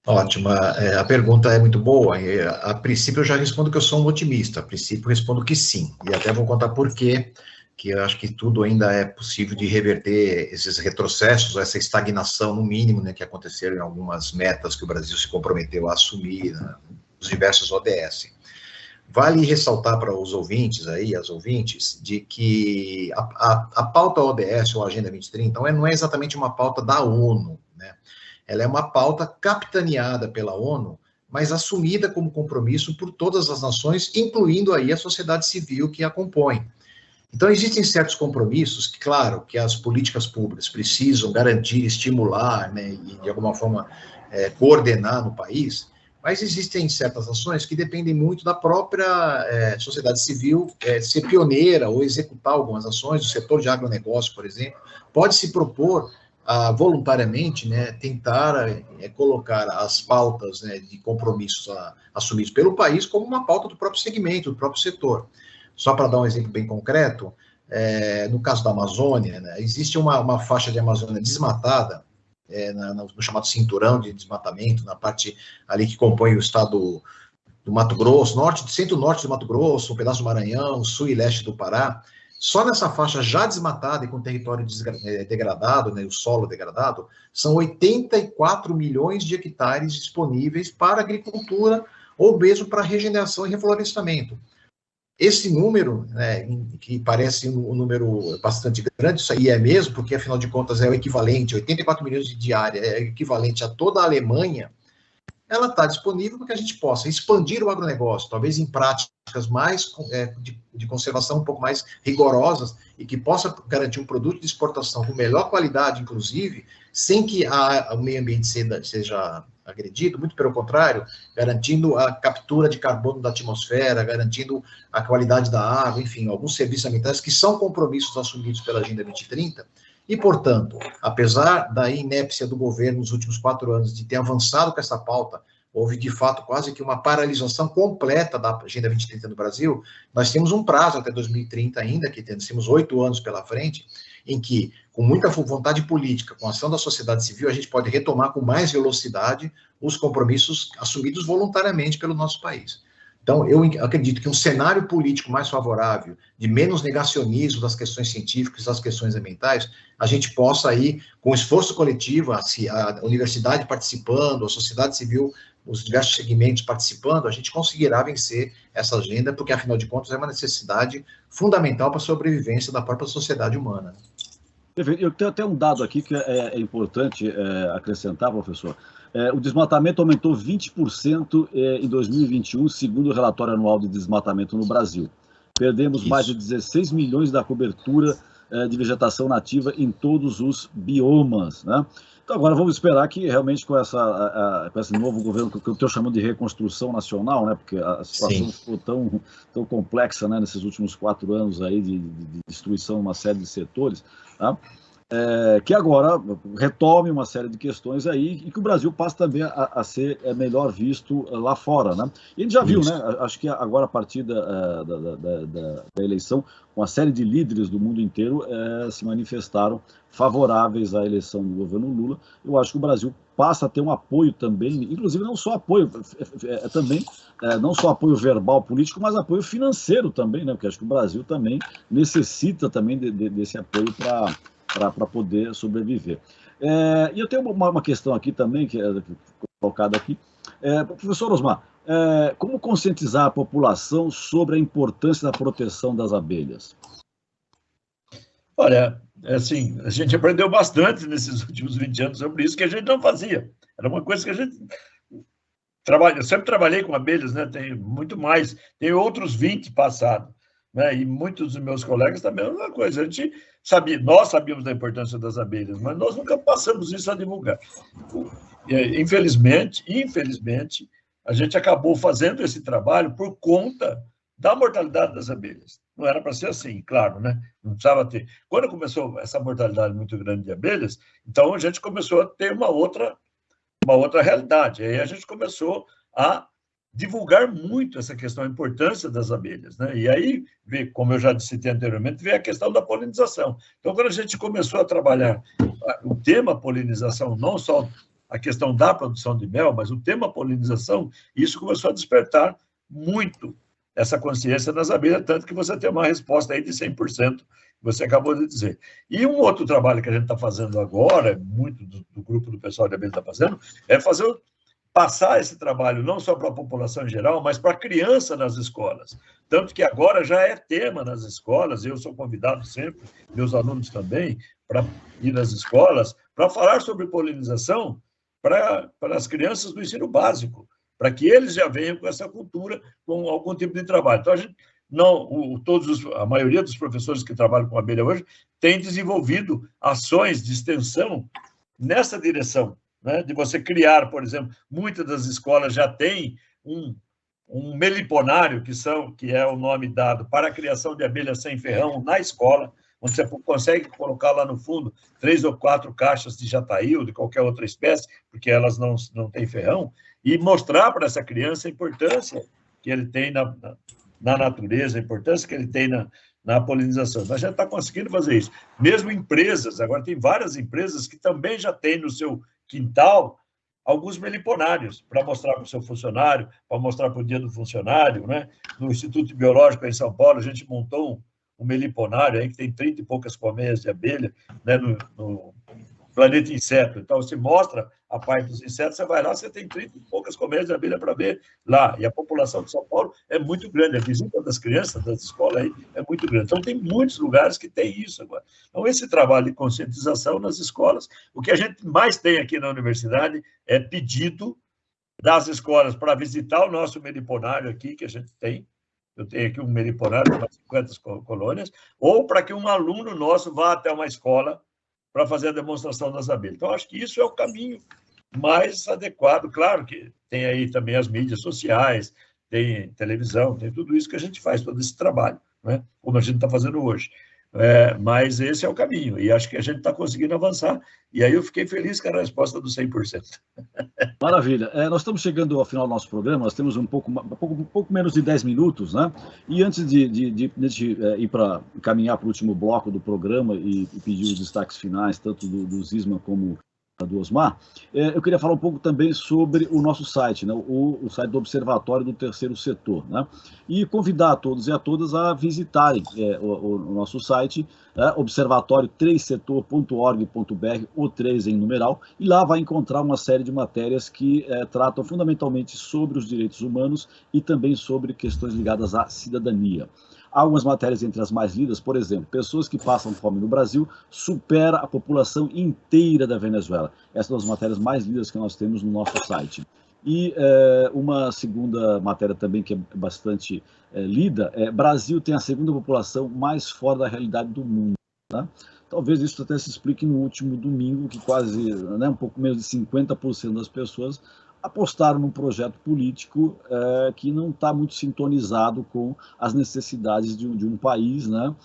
Ótima, a pergunta é muito boa. A princípio eu já respondo que eu sou um otimista, a princípio eu respondo que sim, e até vou contar por que que eu acho que tudo ainda é possível de reverter esses retrocessos, essa estagnação, no mínimo, né, que aconteceram em algumas metas que o Brasil se comprometeu a assumir, né, nos diversos ODS. Vale ressaltar para os ouvintes aí, as ouvintes, de que a pauta ODS, ou Agenda 2030, não é exatamente uma pauta da ONU, né? Ela é uma pauta capitaneada pela ONU, mas assumida como compromisso por todas as nações, incluindo aí a sociedade civil que a compõe. Então, existem certos compromissos que, claro, que as políticas públicas precisam garantir, estimular, né, e de alguma forma coordenar no país, mas existem certas ações que dependem muito da própria sociedade civil ser pioneira ou executar algumas ações. O setor de agronegócio, por exemplo, pode se propor voluntariamente, né, tentar colocar as pautas, né, de compromissos assumidos pelo país como uma pauta do próprio segmento, do próprio setor. Só para dar um exemplo bem concreto, no caso da Amazônia, né, existe uma faixa de Amazônia desmatada, no chamado cinturão de desmatamento, na parte ali que compõe o estado do Mato Grosso, centro-norte do Mato Grosso, um pedaço do Maranhão, sul e leste do Pará. Só nessa faixa já desmatada e com território degradado, né, o solo degradado, são 84 milhões de hectares disponíveis para agricultura ou mesmo para regeneração e reflorestamento. Esse número, né, que parece um número bastante grande, isso aí é mesmo, porque afinal de contas é o equivalente, 84 milhões de área, é equivalente a toda a Alemanha, ela está disponível para que a gente possa expandir o agronegócio, talvez em práticas mais de conservação um pouco mais rigorosas e que possa garantir um produto de exportação com melhor qualidade, inclusive, sem que o meio ambiente seja agredido, muito pelo contrário, garantindo a captura de carbono da atmosfera, garantindo a qualidade da água, enfim, alguns serviços ambientais que são compromissos assumidos pela Agenda 2030, e, portanto, apesar da inépcia do governo nos últimos 4 anos de ter avançado com essa pauta, houve, de fato, quase que uma paralisação completa da Agenda 2030 no Brasil, nós temos um prazo até 2030 ainda, que temos 8 anos pela frente, em que, com muita vontade política, com a ação da sociedade civil, a gente pode retomar com mais velocidade os compromissos assumidos voluntariamente pelo nosso país. Então, eu acredito que um cenário político mais favorável, de menos negacionismo das questões científicas, das questões ambientais, a gente possa aí, com esforço coletivo, a universidade participando, a sociedade civil, os diversos segmentos participando, a gente conseguirá vencer essa agenda, porque, afinal de contas, é uma necessidade fundamental para a sobrevivência da própria sociedade humana. Eu tenho até um dado aqui que é importante acrescentar, professor. O desmatamento aumentou 20% em 2021, segundo o relatório anual de desmatamento no Brasil. Perdemos mais de 16 milhões da cobertura de vegetação nativa em todos os biomas, né? Então, agora vamos esperar que realmente com esse novo governo, que eu estou chamando de reconstrução nacional, né, porque a situação ficou tão complexa, né, nesses últimos 4 anos aí de destruição de uma série de setores, tá? Que agora retome uma série de questões aí e que o Brasil passe também a ser melhor visto lá fora, né? E a gente já viu, né? Acho que agora a partir da eleição, uma série de líderes do mundo inteiro se manifestaram favoráveis à eleição do governo Lula. Eu acho que o Brasil passa a ter um apoio também, inclusive não só apoio, também não só apoio verbal político, mas apoio financeiro também, né? Porque acho que o Brasil também necessita também desse apoio para poder sobreviver. E eu tenho uma questão aqui também, que é colocada aqui. Professor Osmar, como conscientizar a população sobre a importância da proteção das abelhas? Olha, assim, a gente aprendeu bastante nesses últimos 20 anos sobre isso, que a gente não fazia. Era uma coisa que a gente eu sempre trabalhei com abelhas, né? Tem muito mais, tem outros 20 passados. Né? E muitos dos meus colegas também, a mesma coisa. A gente sabia, nós sabíamos da importância das abelhas, mas nós nunca passamos isso a divulgar. Infelizmente, a gente acabou fazendo esse trabalho por conta da mortalidade das abelhas. Não era para ser assim, claro, né? Não precisava ter. Quando começou essa mortalidade muito grande de abelhas, então a gente começou a ter uma outra realidade. Aí a gente começou a divulgar muito essa questão, a importância das abelhas, né? E aí, como eu já citei anteriormente, veio a questão da polinização. Então, quando a gente começou a trabalhar o tema polinização, não só a questão da produção de mel, mas o tema polinização, isso começou a despertar muito essa consciência nas abelhas, tanto que você tem uma resposta aí de 100%, que você acabou de dizer. E um outro trabalho que a gente está fazendo agora, muito do grupo do pessoal de abelha está fazendo, é passar esse trabalho não só para a população em geral, mas para a criança nas escolas. Tanto que agora já é tema nas escolas, eu sou convidado sempre, meus alunos também, para ir nas escolas, para falar sobre polinização para as crianças do ensino básico, para que eles já venham com essa cultura, com algum tipo de trabalho. Então, a gente a maioria dos professores que trabalham com abelha hoje tem desenvolvido ações de extensão nessa direção, né? De você criar, por exemplo, muitas das escolas já têm um meliponário, que é o nome dado para a criação de abelhas sem ferrão na escola, onde você consegue colocar lá no fundo 3 ou 4 caixas de jataí ou de qualquer outra espécie, porque elas não têm ferrão, e mostrar para essa criança a importância que ele tem na natureza, a importância que ele tem na polinização. Nós já está conseguindo fazer isso. Mesmo empresas, agora tem várias empresas que também já têm no seu quintal alguns meliponários para mostrar para o seu funcionário, para mostrar para o dia do funcionário, né? No Instituto Biológico em São Paulo, a gente montou um meliponário aí que tem 30 e poucas colmeias de abelha, né, no Planeta Inseto. Então, você mostra a parte dos insetos, você vai lá, você tem 30 e poucas colmeias de abelha para ver lá. E a população de São Paulo é muito grande, a visita das crianças das escolas aí é muito grande. Então, tem muitos lugares que tem isso agora. Então, esse trabalho de conscientização nas escolas, o que a gente mais tem aqui na universidade é pedido das escolas para visitar o nosso meliponário aqui, que a gente tem. Eu tenho aqui um meliponário para 50 colônias, ou para que um aluno nosso vá até uma escola para fazer a demonstração das abelhas. Então, acho que isso é o caminho mais adequado. Claro que tem aí também as mídias sociais, tem televisão, tem tudo isso que a gente faz, todo esse trabalho, né? Como a gente está fazendo hoje. Mas esse é o caminho, e acho que a gente está conseguindo avançar, e aí eu fiquei feliz com a resposta do 100%. Maravilha. Nós estamos chegando ao final do nosso programa, nós temos um pouco menos de 10 minutos, né? E antes de ir para caminhar para o último bloco do programa e pedir os destaques finais, tanto do Zisman como do Osmar, eu queria falar um pouco também sobre o nosso site, né? O site do Observatório do Terceiro Setor, né? E convidar a todos e a todas a visitarem o nosso site, observatório3setor.org.br, o 3 em numeral, e lá vai encontrar uma série de matérias que tratam fundamentalmente sobre os direitos humanos e também sobre questões ligadas à cidadania. Há algumas matérias entre as mais lidas, por exemplo, pessoas que passam fome no Brasil supera a população inteira da Venezuela. Essas são as matérias mais lidas que nós temos no nosso site. E uma segunda matéria também que é bastante lida é: Brasil tem a segunda população mais fora da realidade do mundo, né? Talvez isso até se explique no último domingo, que quase, um pouco menos de 50% das pessoas apostaram num projeto político que não está muito sintonizado com as necessidades de um país, né?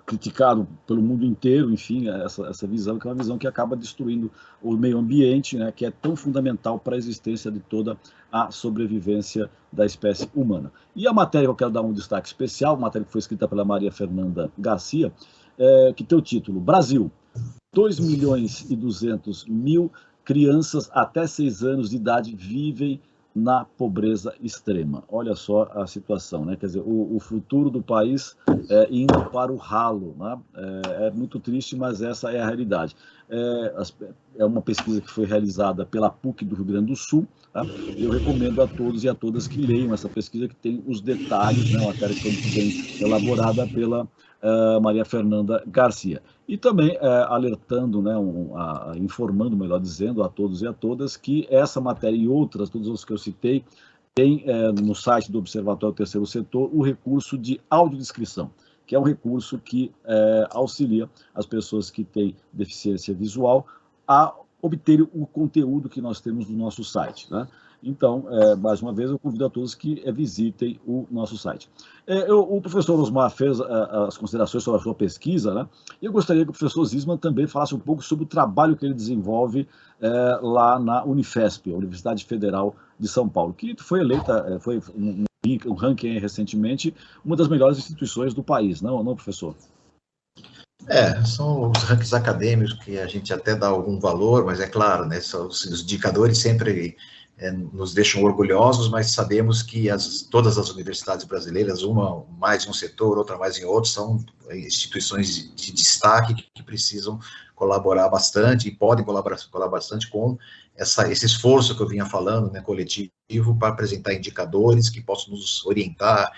Criticado pelo mundo inteiro, enfim, essa visão, que é uma visão que acaba destruindo o meio ambiente, né, que é tão fundamental para a existência de toda a sobrevivência da espécie humana. E a matéria que eu quero dar um destaque especial, uma matéria que foi escrita pela Maria Fernanda Garcia, que tem o título: Brasil, 2.200.000 crianças até 6 anos de idade vivem na pobreza extrema. Olha só a situação, né? Quer dizer, o futuro do país indo para o ralo, né? É muito triste, mas essa é a realidade. É uma pesquisa que foi realizada pela PUC do Rio Grande do Sul, tá? Eu recomendo a todos e a todas que leiam essa pesquisa, que tem os detalhes, né? Uma matéria que foi muito bem elaborada pela Maria Fernanda Garcia. E também alertando, né, informando, melhor dizendo, a todos e a todas que essa matéria e outras, todas as que eu citei, tem no site do Observatório do Terceiro Setor o recurso de audiodescrição, que é um recurso que auxilia as pessoas que têm deficiência visual a obterem o conteúdo que nós temos no nosso site, né? Então, mais uma vez, eu convido a todos que visitem o nosso site. O professor Osmar fez as considerações sobre a sua pesquisa, né? E eu gostaria que o professor Zisman também falasse um pouco sobre o trabalho que ele desenvolve lá na Unifesp, a Universidade Federal de São Paulo, que foi eleita, foi um ranking recentemente, uma das melhores instituições do país, não, professor? São os rankings acadêmicos que a gente até dá algum valor, mas é claro, né, os indicadores sempre nos deixam orgulhosos, mas sabemos que todas as universidades brasileiras, uma mais em um setor, outra mais em outro, são instituições de destaque que precisam colaborar bastante e podem colaborar bastante com esse esforço que eu vinha falando, né, coletivo, para apresentar indicadores que possam nos orientar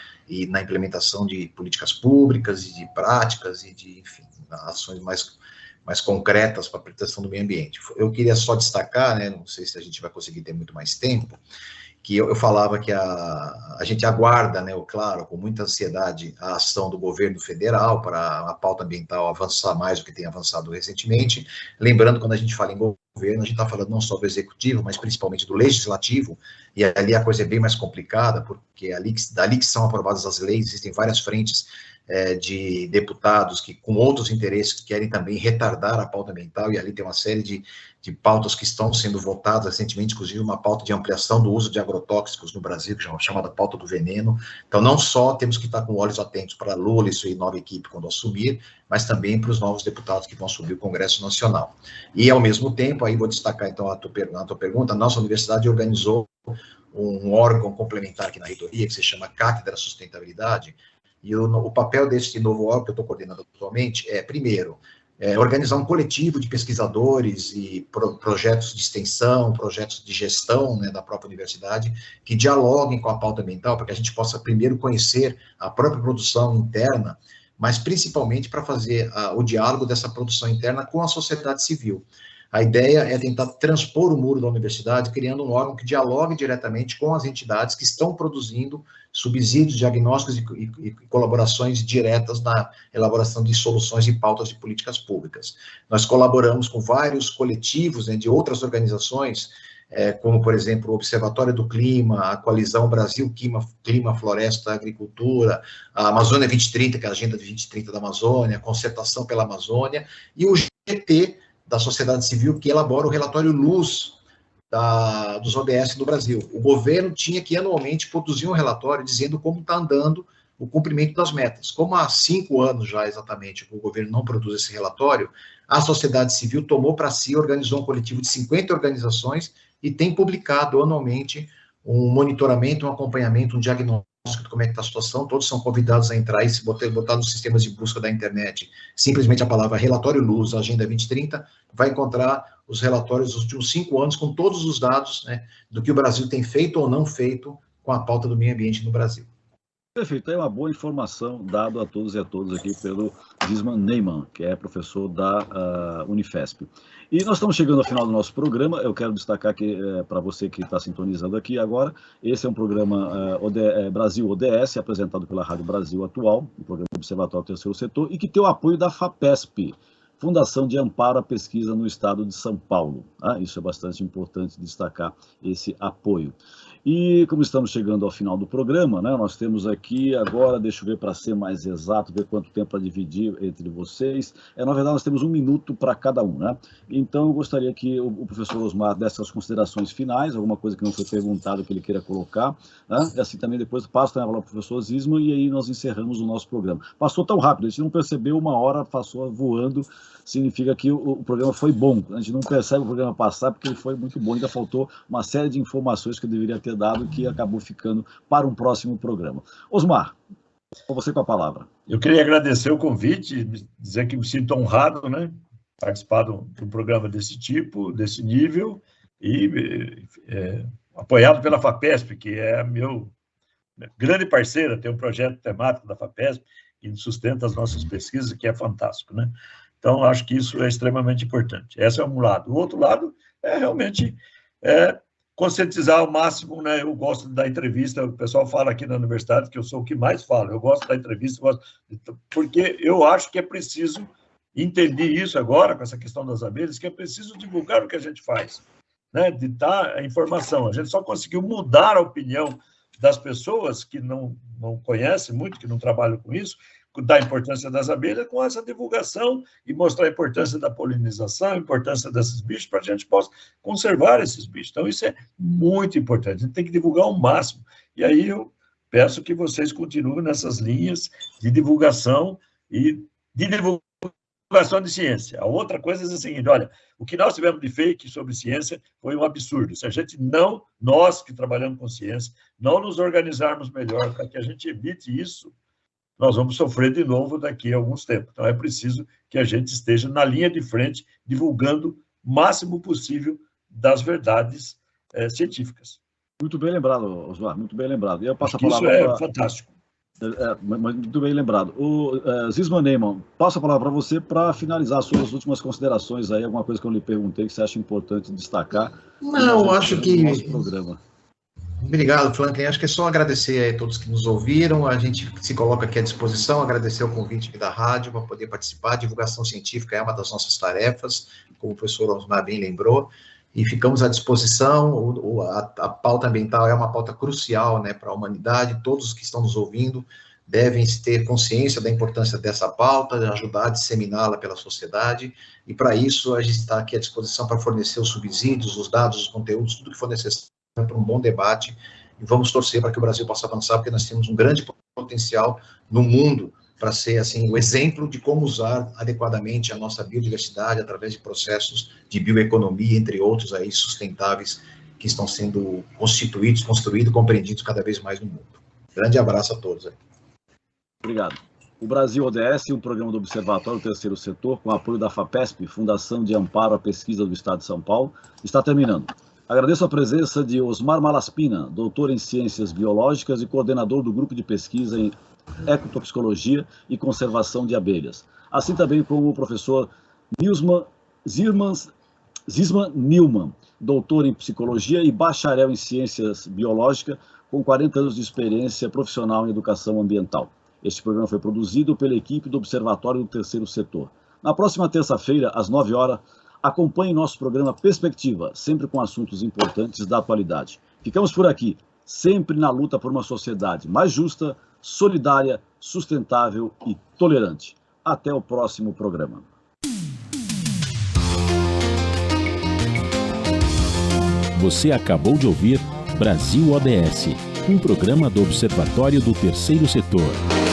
na implementação de políticas públicas e de práticas e de, enfim, ações mais concretas para a proteção do meio ambiente. Eu queria só destacar, né, não sei se a gente vai conseguir ter muito mais tempo, que eu falava que a gente aguarda, né, claro, com muita ansiedade, a ação do governo federal para a pauta ambiental avançar mais do que tem avançado recentemente. Lembrando, quando a gente fala em governo, a gente está falando não só do executivo, mas principalmente do legislativo, e ali a coisa é bem mais complicada, porque dali que são aprovadas as leis, existem várias frentes de deputados que, com outros interesses, que querem também retardar a pauta ambiental, e ali tem uma série de pautas que estão sendo votadas recentemente, inclusive uma pauta de ampliação do uso de agrotóxicos no Brasil, que é chamada pauta do veneno. Então, não só temos que estar com olhos atentos para Lula e sua nova equipe quando assumir, mas também para os novos deputados que vão subir o Congresso Nacional. E, ao mesmo tempo, aí vou destacar, então, a tua pergunta, a nossa universidade organizou um órgão complementar aqui na reitoria, que se chama Cátedra Sustentabilidade, e o papel desse novo órgão que eu estou coordenando atualmente é, primeiro, organizar um coletivo de pesquisadores e projetos de extensão, projetos de gestão, né, da própria universidade, que dialoguem com a pauta ambiental, para que a gente possa primeiro conhecer a própria produção interna, mas principalmente para fazer o diálogo dessa produção interna com a sociedade civil. A ideia é tentar transpor o muro da universidade, criando um órgão que dialogue diretamente com as entidades que estão produzindo subsídios, diagnósticos e colaborações diretas na elaboração de soluções e pautas de políticas públicas. Nós colaboramos com vários coletivos, né, de outras organizações, como, por exemplo, o Observatório do Clima, a Coalizão Brasil Clima, Floresta, Agricultura, a Amazônia 2030, que é a Agenda de 2030 da Amazônia, a Concertação pela Amazônia, e o GT, da sociedade civil, que elabora o relatório Luz dos ODS do Brasil. O governo tinha que anualmente produzir um relatório dizendo como está andando o cumprimento das metas. Como há 5 anos já, exatamente, o governo não produz esse relatório, a sociedade civil tomou para si, organizou um coletivo de 50 organizações e tem publicado anualmente um monitoramento, um acompanhamento, um diagnóstico de como é que está a situação. Todos são convidados a entrar e se botar nos sistemas de busca da internet, simplesmente a palavra Relatório Luz, Agenda 2030, vai encontrar os relatórios dos últimos 5 anos com todos os dados, né, do que o Brasil tem feito ou não feito com a pauta do meio ambiente no Brasil. Perfeito, é uma boa informação dada a todos e a todas aqui pelo Zisman Neyman, que é professor da Unifesp. E nós estamos chegando ao final do nosso programa. Eu quero destacar que, para você que está sintonizando aqui agora, esse é um programa Brasil ODS, apresentado pela Rádio Brasil Atual, o programa Observatório do Terceiro Setor, e que tem o apoio da FAPESP, Fundação de Amparo à Pesquisa no Estado de São Paulo. Isso é bastante importante destacar, esse apoio. E como estamos chegando ao final do programa, né, nós temos aqui agora, deixa eu ver para ser mais exato, ver quanto tempo para dividir entre vocês. Na verdade, nós temos 1 minuto para cada um, né? Então, eu gostaria que o professor Osmar desse as considerações finais, alguma coisa que não foi perguntado que ele queira colocar, né? E assim também depois passo também a palavra para o professor Zisman e aí nós encerramos o nosso programa. Passou tão rápido, a gente não percebeu, 1 hora passou voando, significa que o programa foi bom. A gente não percebe o programa passar porque ele foi muito bom, ainda faltou uma série de informações que eu deveria ter dado que acabou ficando para um próximo programa. Osmar, você com a palavra. Eu queria agradecer o convite, dizer que me sinto honrado, né, participar de um programa desse tipo, desse nível, e apoiado pela FAPESP, que é meu grande parceira, tem um projeto temático da FAPESP, que sustenta as nossas pesquisas, que é fantástico, né? Então, acho que isso é extremamente importante. Esse é um lado. O outro lado é realmente conscientizar ao máximo, né? Eu gosto da entrevista, o pessoal fala aqui na universidade que eu sou o que mais falo, eu gosto da entrevista, porque eu acho que é preciso, entendi isso agora, com essa questão das abelhas, que é preciso divulgar o que a gente faz, né? De dar a informação. A gente só conseguiu mudar a opinião das pessoas que não conhecem muito, que não trabalham com isso, da importância das abelhas, com essa divulgação e mostrar a importância da polinização, a importância desses bichos, para a gente possa conservar esses bichos. Então, isso é muito importante, a gente tem que divulgar ao máximo. E aí eu peço que vocês continuem nessas linhas de divulgação e de divulgação divulgação de ciência. A outra coisa é a seguinte, olha, o que nós tivemos de fake sobre ciência foi um absurdo. Se a gente não, nós que trabalhamos com ciência, não nos organizarmos melhor para que a gente evite isso, nós vamos sofrer de novo daqui a alguns tempos. Então, é preciso que a gente esteja na linha de frente, divulgando o máximo possível das verdades científicas. Muito bem lembrado, Osmar, muito bem lembrado. E eu passo a Isso palavra fantástico. Muito bem lembrado. O Zisman Neyman, passo a palavra para você para finalizar as suas últimas considerações aí, alguma coisa que eu lhe perguntei que você acha importante destacar. Não, acho que... No nosso programa. Obrigado, Franklin. Acho que é só agradecer a todos que nos ouviram. A gente se coloca aqui à disposição, agradecer o convite aqui da rádio para poder participar. A divulgação científica é uma das nossas tarefas, como o professor Osmar bem lembrou, e ficamos à disposição. A pauta ambiental é uma pauta crucial, né, para a humanidade. Todos os que estão nos ouvindo devem ter consciência da importância dessa pauta, ajudar a disseminá-la pela sociedade, e para isso a gente está aqui à disposição para fornecer os subsídios, os dados, os conteúdos, tudo que for necessário para um bom debate, e vamos torcer para que o Brasil possa avançar, porque nós temos um grande potencial no mundo para ser, assim, o exemplo de como usar adequadamente a nossa biodiversidade através de processos de bioeconomia, entre outros aí, sustentáveis, que estão sendo construídos, compreendidos cada vez mais no mundo. Grande abraço a todos aí. Obrigado. O Brasil ODS, um programa do Observatório do Terceiro Setor, com apoio da FAPESP, Fundação de Amparo à Pesquisa do Estado de São Paulo, está terminando. Agradeço a presença de Osmar Malaspina, doutor em Ciências Biológicas e coordenador do Grupo de Pesquisa em Ecotoxicologia e Conservação de Abelhas. Assim também como o professor Zisman Neyman, doutor em Psicologia e bacharel em Ciências Biológicas, com 40 anos de experiência profissional em Educação Ambiental. Este programa foi produzido pela equipe do Observatório do Terceiro Setor. Na próxima terça-feira, às 9 horas, acompanhe nosso programa Perspectiva, sempre com assuntos importantes da atualidade. Ficamos por aqui, sempre na luta por uma sociedade mais justa, solidária, sustentável e tolerante. Até o próximo programa. Você acabou de ouvir Brasil ODS, um programa do Observatório do Terceiro Setor.